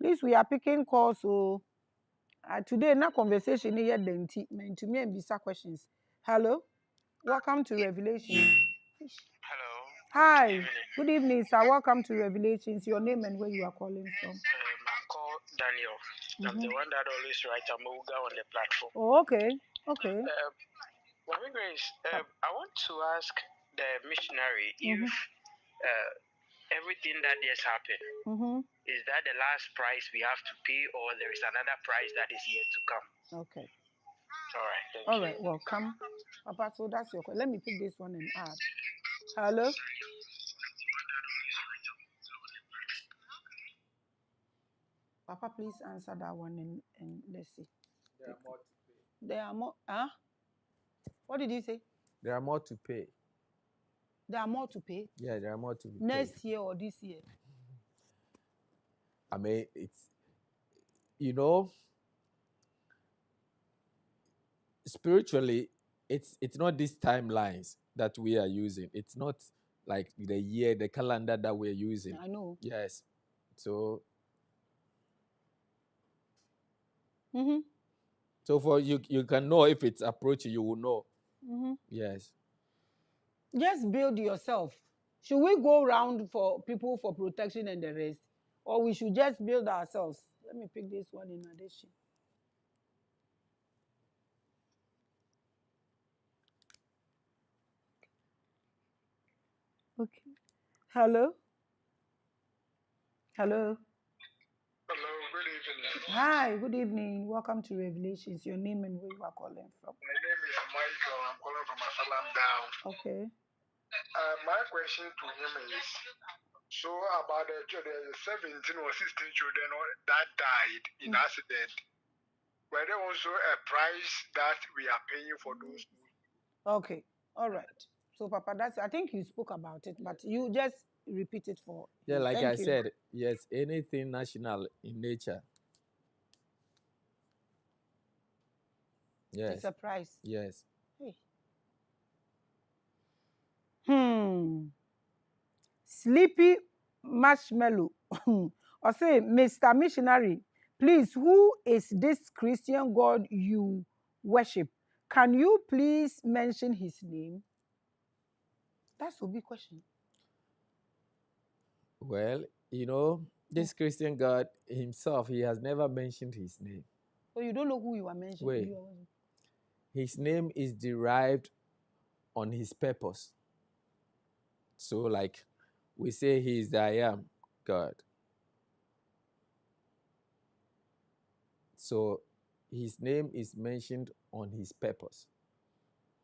Please, we are picking calls. So today, na conversation here. To me and visa questions. Hello, welcome to Revelation. Hello. Hi. Good evening, sir. Welcome to Revelations. Your name and where you are calling from. I'm called Daniel. I'm the one that always writes Amoga on the platform. Oh, okay. Okay. Mami Grace, I want to ask the missionary if everything that has happened, is that the last price we have to pay or there is another price that is yet to come? Okay. All right. Thank you. All right. Welcome. Papa, so that's your question. Let me pick this one and add. Hello? Papa, please answer that one and let's see. There are more to pay. There are more. Huh? What did you say? There are more to pay. There are more to pay? Yeah, there are more to pay. Next year or this year? I mean, it's, you know, spiritually, it's not these timelines that we are using. It's not like the calendar that we're using. I know. Yes. So so for you can know if it's approaching, you will know. Yes. Just build yourself. Should we go around for people for protection and the rest? Or we should just build ourselves? Let me pick this one in addition. Okay. Hello? Hello? Hello, good evening. Hi, good evening. Welcome to Revelations. Your name and where you are calling from. My name is Michael. I'm calling from Asalam Down. Okay. My question to him is, so about the 17 or 16 children that died in accident, were there also a price that we are paying for those? Okay. All right. So, Papa, I think you spoke about it, but you just repeat it for Yeah, him. like Thank I you. said, yes, anything national in nature. Yes. It's a price. Yes. Hey. Sleepy Marshmallow. Or say, Mr. Missionary, please, who is this Christian God you worship? Can you please mention his name? That's a big question. Well, this Christian God himself, he has never mentioned his name. So you don't know who you are mentioning? Wait. His name is derived on his purpose. So, like we say, he is the I am God. So, his name is mentioned on his purpose.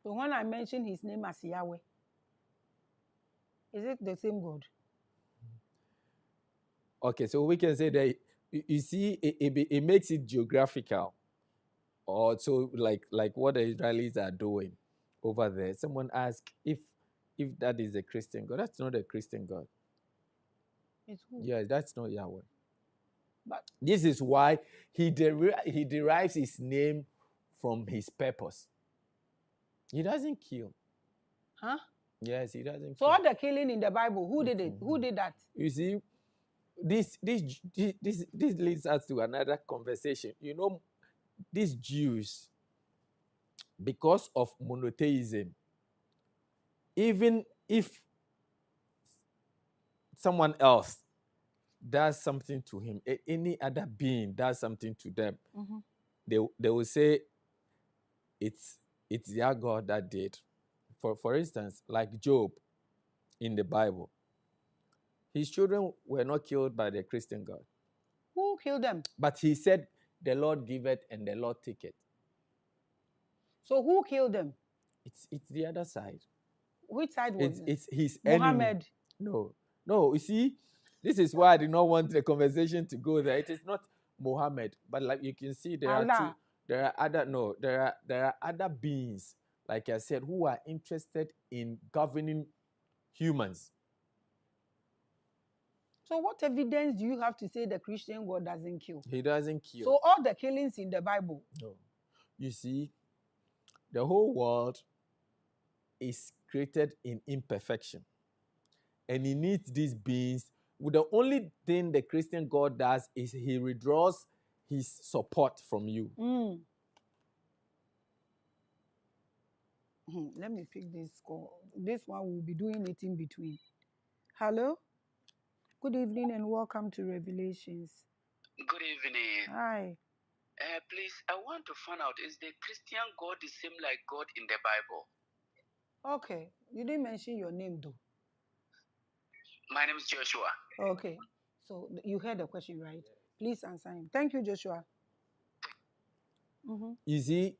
So when I mention his name as Yahweh, is it the same God? Okay, so we can say that, you see, it makes it geographical. Or so like what the Israelis are doing over there. Someone asked if that is a Christian God. That's not a Christian God. It's who? Yeah, that's not Yahweh. But this is why he derives his name from his purpose. He doesn't kill. Huh? Yes, he doesn't So kill. all the killing in the Bible, who did it? Who did that? You see, this leads us to another conversation. These Jews, because of monotheism, even if someone else does something to him, any other being does something to them, they will say it's their God that did. For instance, like Job in the Bible, his children were not killed by the Christian God. Who killed them? But he said, the Lord giveth and the Lord taketh. So who killed them? It's the other side. Which side was it? It's his Muhammad. enemy. No, you see, this is why I did not want the conversation to go there. It is not Muhammad, but like you can see, there are other beings, like I said, who are interested in governing humans. So what evidence do you have to say the Christian God doesn't kill? He doesn't kill. So all the killings in the Bible? No. You see, the whole world is created in imperfection. And he needs these beings. The only thing the Christian God does is he withdraws his support from you. Let me pick this call. This one will be doing it in between. Hello? Good evening and welcome to Revelations. Good evening. Hi. Please, I want to find out, is the Christian God the same like God in the Bible? Okay. You didn't mention your name though. My name is Joshua. Okay. So you heard the question, right? Please answer him. Thank you, Joshua. You see,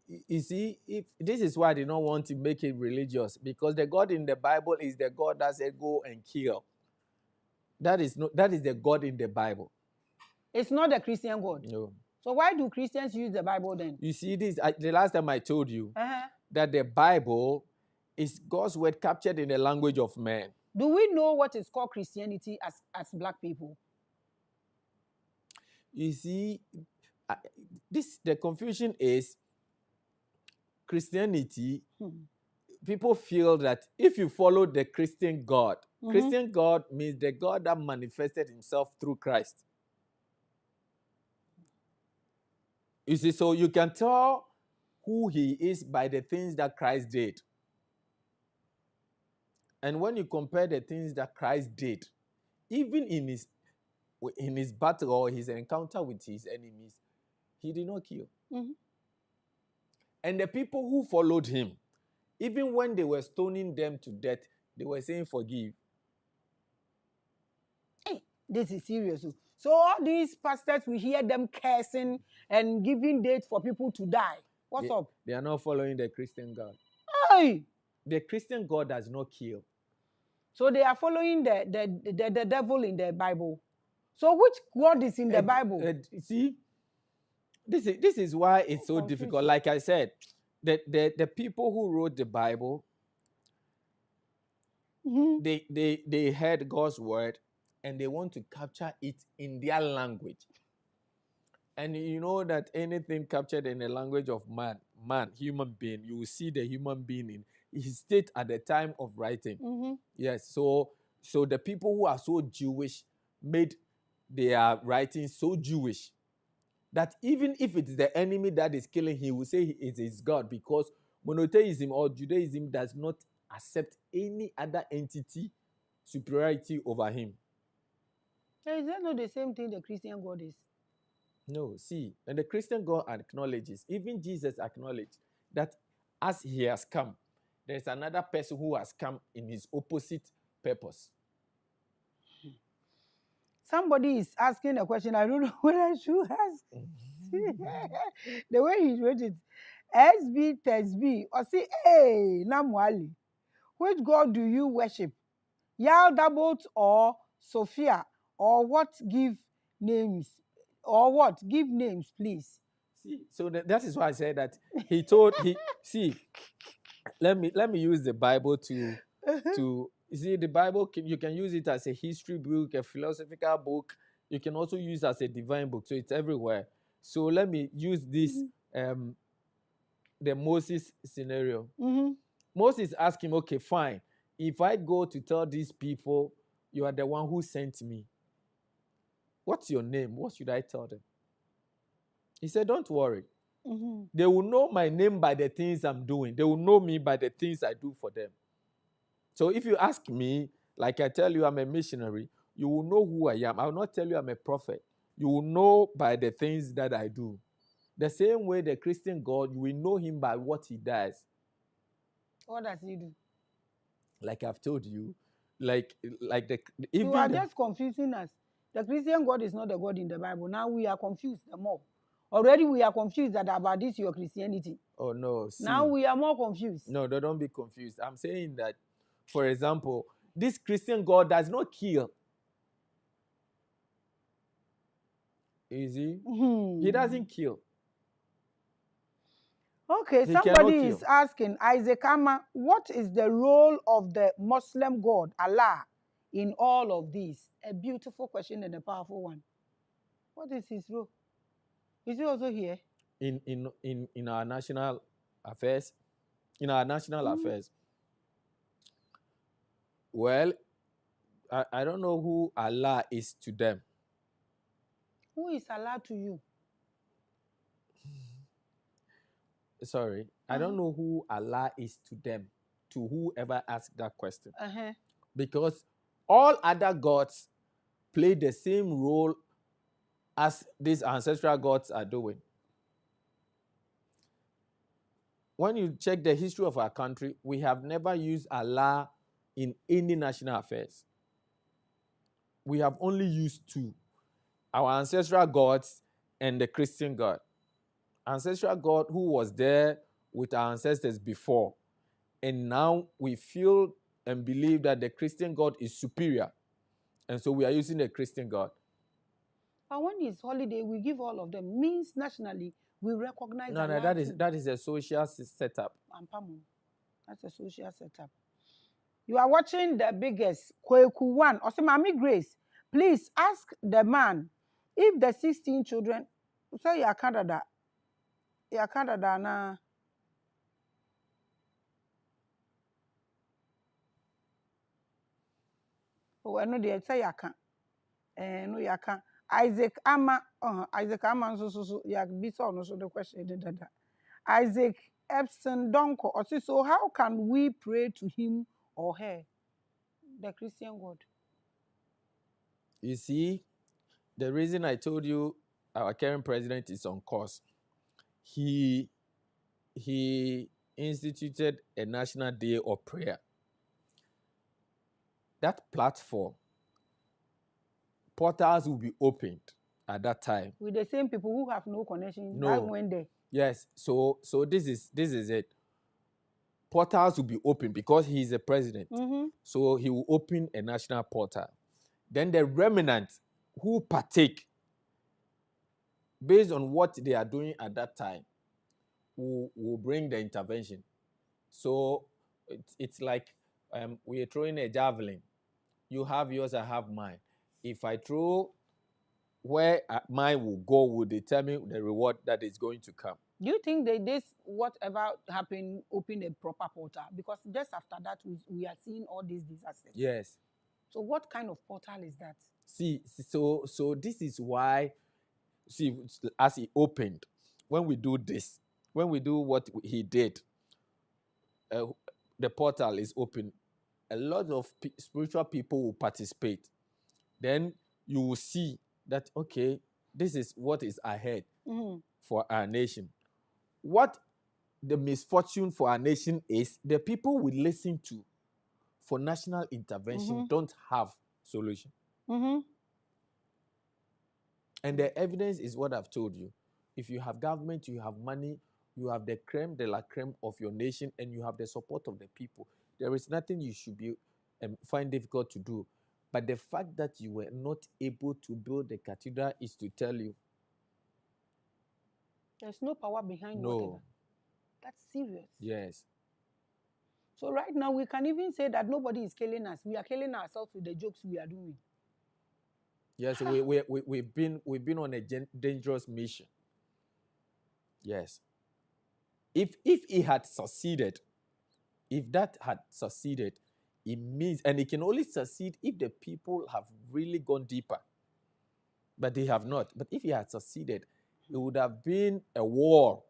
if this is why they don't want to make it religious, because the God in the Bible is the God that said go and kill. That is the God in the Bible. It's not the Christian God. No. So why do Christians use the Bible then? You see, the last time I told you that the Bible is God's word captured in the language of man. Do we know what is called Christianity as black people? You see, the confusion is Christianity. people feel that if you follow the Christian God, Christian God means the God that manifested himself through Christ. You see, so you can tell who he is by the things that Christ did. And when you compare the things that Christ did, even in his battle or his encounter with his enemies, he did not kill. And the people who followed him, even when they were stoning them to death, they were saying, forgive. Hey, this is serious. So all these pastors, we hear them cursing and giving dates for people to die. What's up? They are not following the Christian God. Hey! The Christian God does not kill. So they are following the devil in the Bible. So which God is in the Bible? See, this is why it's so difficult. Like I said, the people who wrote the Bible, they heard God's word and they want to capture it in their language. And you know that anything captured in the language of man, human being, you will see the human being in his state at the time of writing. Yes, so the people who are so Jewish made their writing so Jewish that even if it's the enemy that is killing, he will say it is God, because monotheism or Judaism does not accept any other entity superiority over him. Is that not the same thing the Christian God is? No, see, and the Christian God acknowledges, even Jesus acknowledged that as he has come, there's another person who has come in his opposite purpose. Somebody is asking a question. I don't know what I should ask. The way he wrote it. SB Tesby. Or say, hey, Namoale. Which God do you worship? Yaldabot or Sophia? Or what? Give names. Or what? Give names, please. See, so that is why I said that let me use the Bible to you see, the Bible, you can use it as a history book, a philosophical book. You can also use it as a divine book. So it's everywhere. So let me use this, the Moses scenario. Moses asked him, okay, fine. If I go to tell these people, you are the one who sent me, what's your name? What should I tell them? He said, don't worry. They will know my name by the things I'm doing. They will know me by the things I do for them. So if you ask me, like I tell you I'm a missionary, you will know who I am. I will not tell you I'm a prophet. You will know by the things that I do. The same way the Christian God, you will know him by what he does. What does he do? Like I've told you, like you are just confusing us. The Christian God is not the God in the Bible. Now we are confused the more. Already we are confused about this your Christianity. Oh no. See, now we are more confused. No, don't be confused. I'm saying that, for example, this Christian God does not kill. Easy. He doesn't kill. Okay, somebody is asking, Isaac Amma, what is the role of the Muslim God, Allah, in all of this? A beautiful question and a powerful one. What is his role? Is he also here? In our national affairs? In our national affairs. Well, I don't know who Allah is to them. Who is Allah to you? Sorry, I don't know who Allah is to them, to whoever asked that question. Because all other gods play the same role as these ancestral gods are doing. When you check the history of our country, we have never used Allah in any national affairs. We have only used two: our ancestral gods and the Christian God. Ancestral God who was there with our ancestors before. And now we feel and believe that the Christian God is superior. And so we are using the Christian God. But when it's holiday, we give all of them. Means nationally, we recognize No, that is a social setup. That's a social setup. You are watching the biggest Kweku one. Or say, Mami Grace, please ask the man if the 16 children. So you are Canada. You are Canada now. Oh, I know the say yaka. No yaka. Isaac Ama, Isaac Ama so yak be so the question that. Isaac Epson Donko. So how can we pray to him or her? The Christian God. You see, the reason I told you our current president is on course, he instituted a national day of prayer. That platform, portals will be opened at that time. With the same people who have no connection, No. that went there. Yes, so this is it. Portals will be open because he is a president. So he will open a national portal. Then the remnant who partake based on what they are doing at that time will bring the intervention. So it's like we are throwing a javelin. You have yours, I have mine. If I throw, where mine will go will determine the reward that is going to come. Do you think this whatever happened opened a proper portal? Because just after that we are seeing all these disasters. Yes. So what kind of portal is that? See, so this is why, see, as he opened, when we do this, when we do what he did, the portal is open. A lot of spiritual people will participate. Then you will see that, okay, this is what is ahead for our nation. What the misfortune for our nation is, the people we listen to for national intervention don't have solution. And the evidence is what I've told you. If you have government, you have money, you have the creme de la creme of your nation, and you have the support of the people, there is nothing you should be find difficult to do. But the fact that you were not able to build the cathedral is to tell you there's no power behind whatever. That's serious. Yes. So right now we can even say that nobody is killing us. We are killing ourselves with the jokes we are doing. Yes, we've been on a dangerous mission. Yes. If it had succeeded, if that had succeeded, it means, and it can only succeed if the people have really gone deeper. But they have not. But if it had succeeded, it would have been a war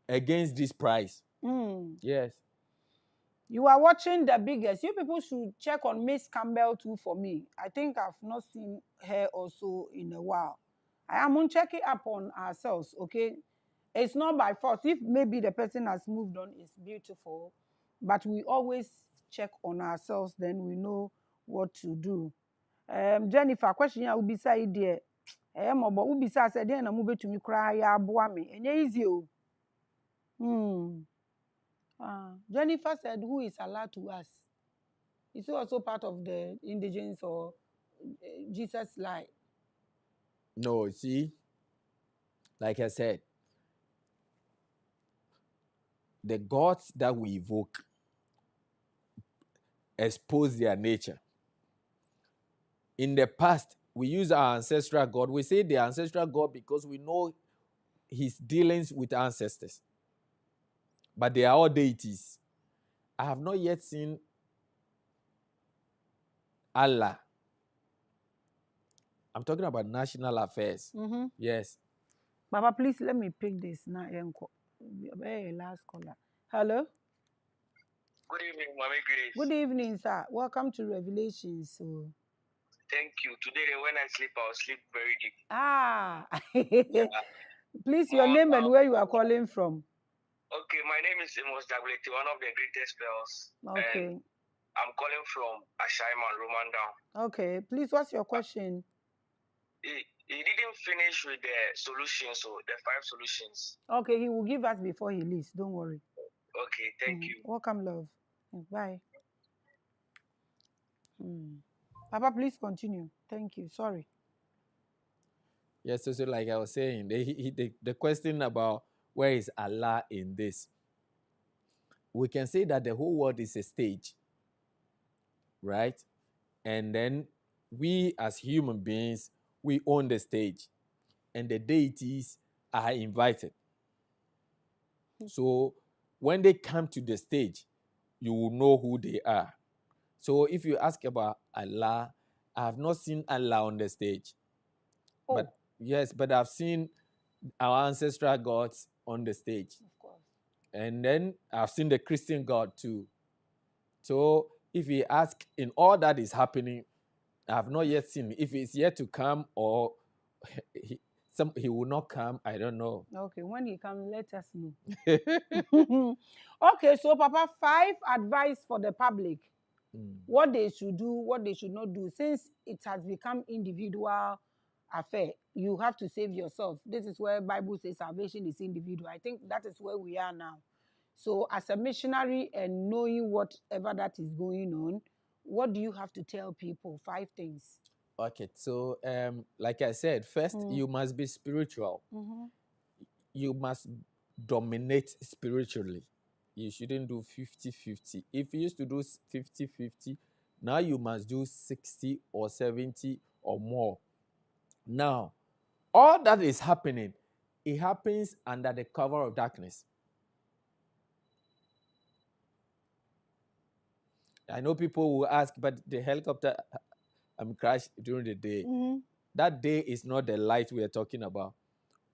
against this price. Yes. You are watching The Biggest. You people should check on Miss Campbell too for me. I think I've not seen her also in a while. I am on checking up on ourselves, okay? It's not by force. If maybe the person has moved on, it's beautiful. But we always check on ourselves, then we know what to do. Jennifer, question I will be saying there. But will be said then I move to me cry ya boame. And easy. Jennifer said, who is Allah to us? Is he also part of the indigenous or Jesus lie? No, see, like I said, the gods that we evoke expose their nature. In the past, we use our ancestral God. We say the ancestral God because we know his dealings with ancestors. But they are all deities. I have not yet seen Allah. I'm talking about national affairs. Yes. Baba, please let me pick this now. Last caller. Hello. Good evening, Maame Grace. Good evening, sir. Welcome to Revelations. So. Thank you. Today, when I sleep, I'll sleep very deep. Yeah. Please, your name and where you are calling from. Okay, my name is Amos Dableti, one of the greatest spells. Okay. And I'm calling from Ashaiman, Roman down. Okay, please, what's your question? He didn't finish with the solutions, so the 5 solutions. Okay, he will give us before he leaves. Don't worry. Okay, thank you. Welcome, love. Bye. Papa, please continue. Thank you. Sorry. Yes, so like I was saying, the question about where is Allah in this? We can say that the whole world is a stage, right? And then we as human beings, we own the stage, and the deities are invited. So when they come to the stage, you will know who they are. So if you ask about Allah. I have not seen Allah on the stage. Oh, But yes, but I've seen our ancestral gods on the stage. of course. And then I've seen the Christian God too. So if he asks in all that is happening, I have not yet seen. If it's yet to come or he will not come, I don't know. Okay, when he comes, let us know. Okay, so Papa, 5 advice for the public. What they should do, what they should not do. Since it has become individual affair, you have to save yourself. This is where Bible says salvation is individual. I think that is where we are now. So as a missionary and knowing whatever that is going on, what do you have to tell people? 5 things. Okay, so like I said, first you must be spiritual. You must dominate spiritually. You shouldn't do 50-50. If you used to do 50-50, now you must do 60 or 70 or more. Now, all that is happening, it happens under the cover of darkness. I know people will ask, but the helicopter crashed during the day. That day is not the light we are talking about.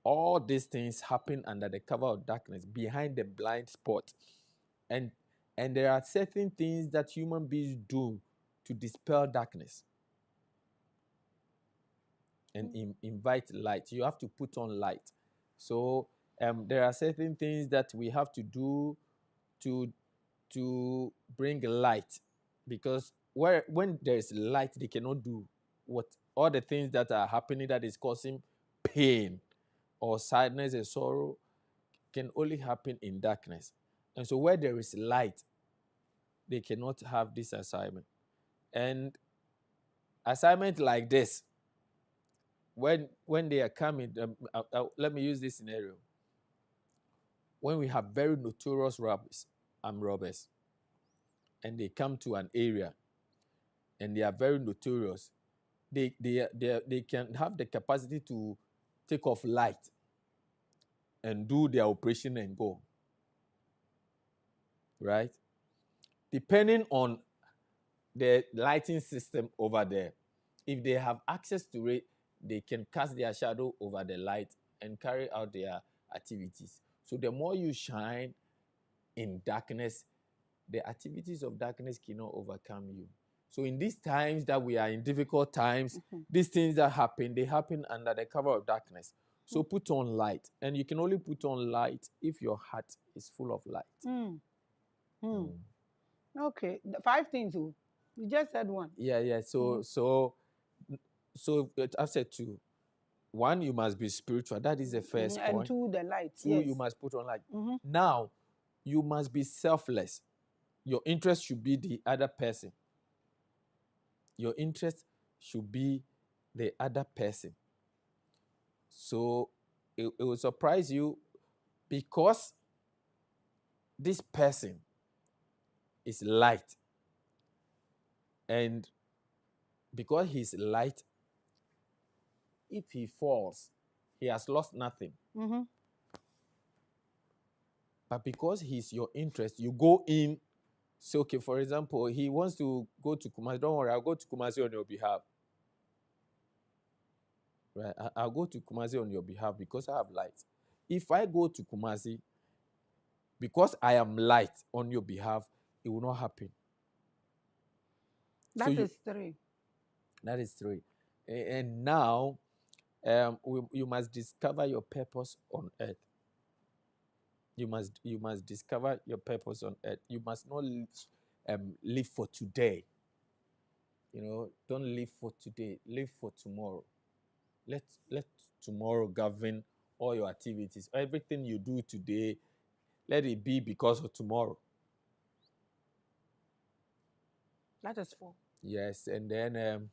All these things happen under the cover of darkness, behind the blind spot. And there are certain things that human beings do to dispel darkness and invite light. You have to put on light. So there are certain things that we have to do to bring light, because when there is light, they cannot do all the things that are happening that is causing pain or sadness and sorrow can only happen in darkness. And so where there is light, they cannot have this assignment. And assignment like this, when they are coming, let me use this scenario. When we have very notorious robbers, and they come to an area, and they are very notorious, they can have the capacity to take off light and do their operation and go. Right? Depending on the lighting system over there, if they have access to it, they can cast their shadow over the light and carry out their activities. So the more you shine in darkness, the activities of darkness cannot overcome you. So in these times that we are in difficult times, these things that happen, they happen under the cover of darkness. So put on light. And you can only put on light if your heart is full of light. Okay, 5 things. You just said 1. Yeah. So I've said 2. 1, you must be spiritual. That is the first point. And 2, the light. 2, yes. you must put on light. Now, you must be selfless. Your interest should be the other person. Your interest should be the other person. So it will surprise you, because this person is light. And because he's light, if he falls, he has lost nothing. But because he's your interest, you go in. So, okay, for example, he wants to go to Kumasi. Don't worry, I'll go to Kumasi on your behalf. Right? I'll go to Kumasi on your behalf because I have light. If I go to Kumasi, because I am light on your behalf, it will not happen. That is 3. That is 3. And now, you must discover your purpose on earth. You must discover your purpose on earth. You must not live for today. Don't live for today. Live for tomorrow. Let tomorrow govern all your activities. Everything you do today, let it be because of tomorrow. That is 4. Yes, and then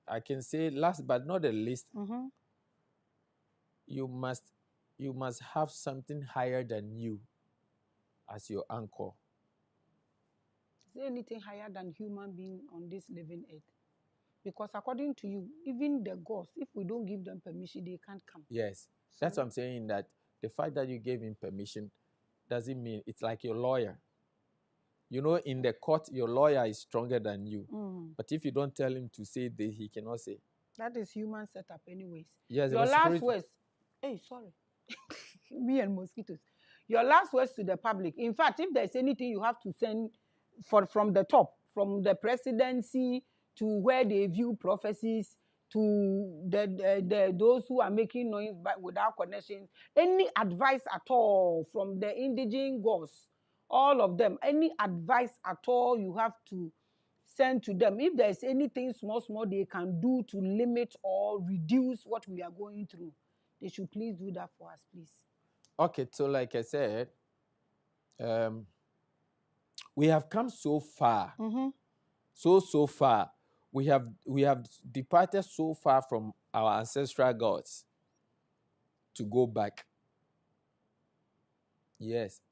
I can say last but not the least, you must have something higher than you as your anchor. Is there anything higher than human being on this living earth? Because according to you, even the gods, if we don't give them permission, they can't come. Yes. So that's what I'm saying, that the fact that you gave him permission doesn't mean it's like your lawyer. You know, in the court, your lawyer is stronger than you. Mm. But if you don't tell him to say this, he cannot say. That is human setup anyways. Yes, Your but last spirit- words. Hey, sorry. Me and mosquitoes. Your last words to the public. In fact, if there's anything you have to send from the top, from the presidency to where they view prophecies, to those who are making noise but without connections, any advice at all from the indigenous gods, all of them, any advice at all you have to send to them. If there's anything small they can do to limit or reduce what we are going through, they should please do that for us, please. Okay, so like I said, we have come so far, so far. We have departed so far from our ancestral gods to go back. Yes,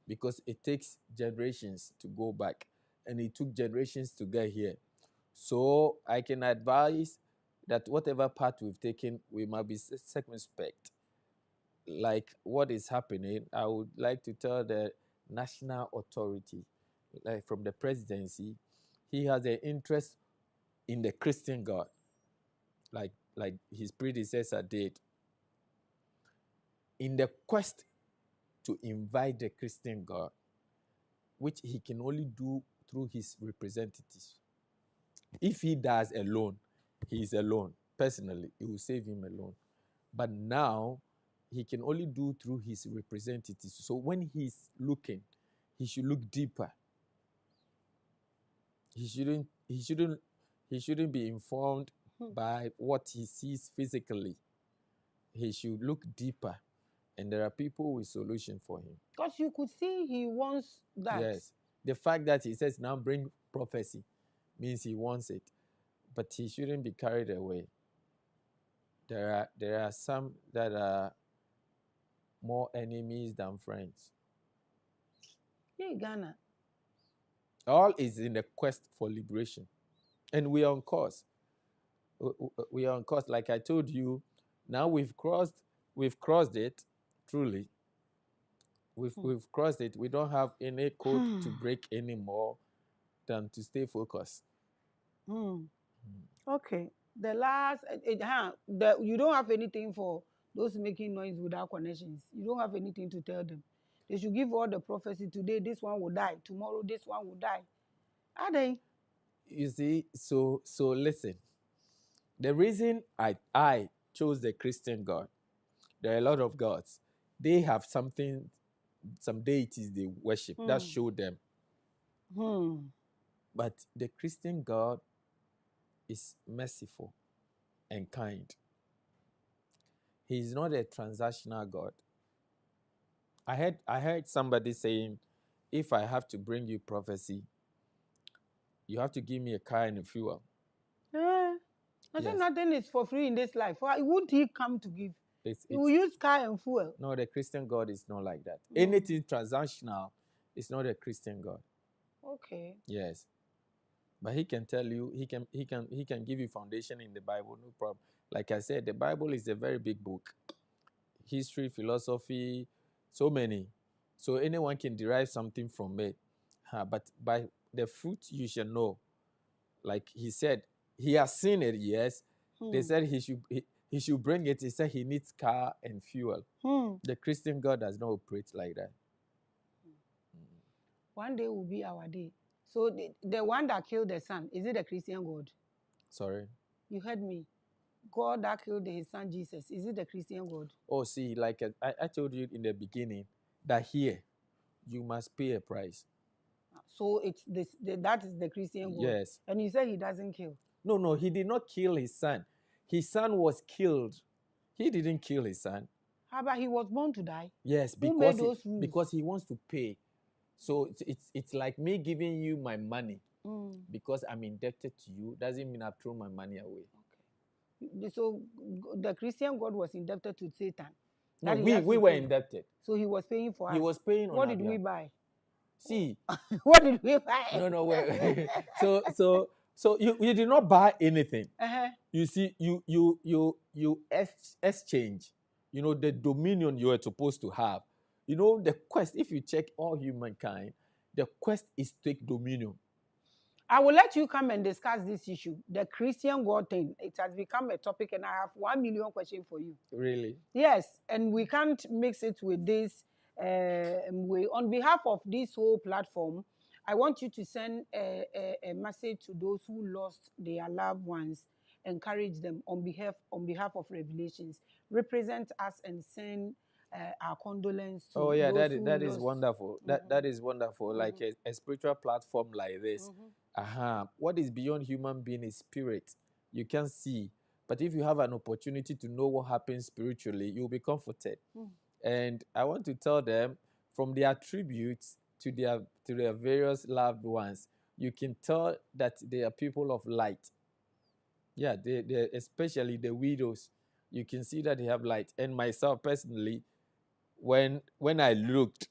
because it takes generations to go back, and it took generations to get here. So I can advise that whatever path we've taken, we must be circumspect. Like what is happening, I would like to tell the national authority, like from the presidency, he has an interest in the Christian God, like his predecessor did, in the quest to invite the Christian God, which he can only do through his representatives. If he does alone, he is alone. Personally, it will save him alone. But now, he can only do through his representatives. So when he's looking, he should look deeper. He shouldn't be informed by what he sees physically. He should look deeper, and there are people with solution for him. Because you could see he wants that. Yes. The fact that he says now bring prophecy means he wants it, but he shouldn't be carried away. There are some that are more enemies than friends. Hey, Ghana. All is in the quest for liberation, and we are on course. We are on course. Like I told you, now we've crossed it. Truly, we've crossed it. We don't have any code to break anymore than to stay focused. Okay. The last, you don't have anything for those making noise without connections. You don't have anything to tell them. They should give all the prophecy. Today, this one will die. Tomorrow, this one will die. Are they? You see, so listen. The reason I chose the Christian God, there are a lot of gods. They have some deities they worship that show them. But the Christian God is merciful and kind. He is not a transactional God. I heard somebody saying, if I have to bring you prophecy, you have to give me a car and a fuel. I said nothing is for free in this life. Why would he come to give? He will use car and fuel. No, the Christian God is not like that. Anything transactional is not a Christian God. Okay. Yes. But he can tell you, he can give you foundation in the Bible, no problem. Like I said, the Bible is a very big book. History, philosophy, so many. So anyone can derive something from it. But by the fruit you shall know. Like he said, he has seen it, yes. They said he should bring it. He said he needs car and fuel. The Christian God does not operate like that. One day will be our day. So the one that killed the son, is it the Christian God? Sorry? You heard me. God that killed his son Jesus, is it the Christian God? Oh, see, like I told you in the beginning, that here, you must pay a price. So it's that is the Christian God? Yes. And you say he doesn't kill? No, he did not kill his son. His son was killed. He didn't kill his son. How about he was born to die? Yes, Who made those rules? because he wants to pay. So it's like me giving you my money because I'm indebted to you. Doesn't mean I've thrown my money away. Okay. So the Christian God was indebted to Satan. No, we were indebted. So he was paying for us. He was paying on What our did we behalf. buy? See. What did we buy? No, wait. So you did not buy anything. You see, you exchange, the dominion you are supposed to have. The quest, if you check all humankind, The quest is to take dominion. I will let you come and discuss this issue, the Christian God thing. It has become a topic, and I have 1 million questions for you. Really? Yes, and we can't mix it with this. On behalf of this whole platform, I want you to send a message to those who lost their loved ones. Encourage them on behalf of Revelations. Represent us and send our condolence to Oh yeah, those that who is lost. wonderful. That is wonderful. Like a spiritual platform like this. What is beyond human being is spirit. You can see, but if you have an opportunity to know what happens spiritually, you'll be comforted. And I want to tell them, from their tributes to their various loved ones, you can tell that they are people of light. Yeah, they especially the widows. You can see that they have light. And myself personally, when I looked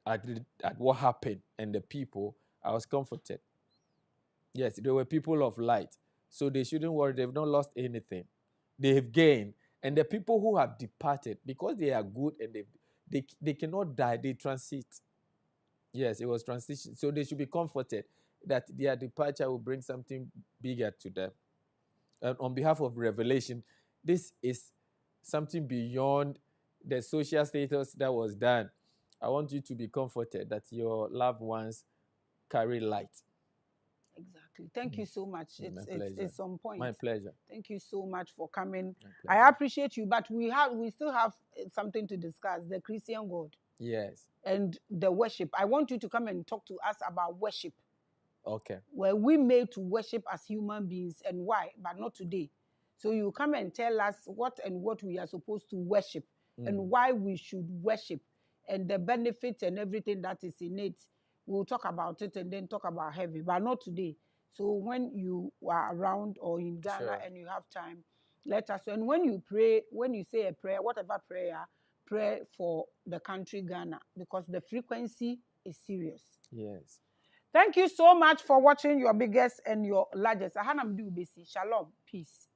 at what happened and the people, I was comforted. Yes, they were people of light. So they shouldn't worry. They've not lost anything. They've gained. And the people who have departed, because they are good and they cannot die, they transit. Yes, it was transition. So they should be comforted that their departure will bring something bigger to them. And on behalf of Revelation, this is something beyond the social status that was done. I want you to be comforted that your loved ones carry light. Exactly. Thank you so much. It's on point. My pleasure. Thank you so much for coming. I appreciate you, but we still have something to discuss, the Christian God. Yes. And the worship. I want you to come and talk to us about worship. Okay. Were we made to worship as human beings, and why, but not today? So you come and tell us what we are supposed to worship and why we should worship and the benefits and everything that is in it. We'll talk about it and then talk about heaven, but not today. So when you are around or in Ghana and you have time, let us. And when you pray, when you say a prayer, whatever prayer, pray for the country Ghana, because the frequency is serious. Yes. Thank you so much for watching your biggest and your largest. Shalom. Peace.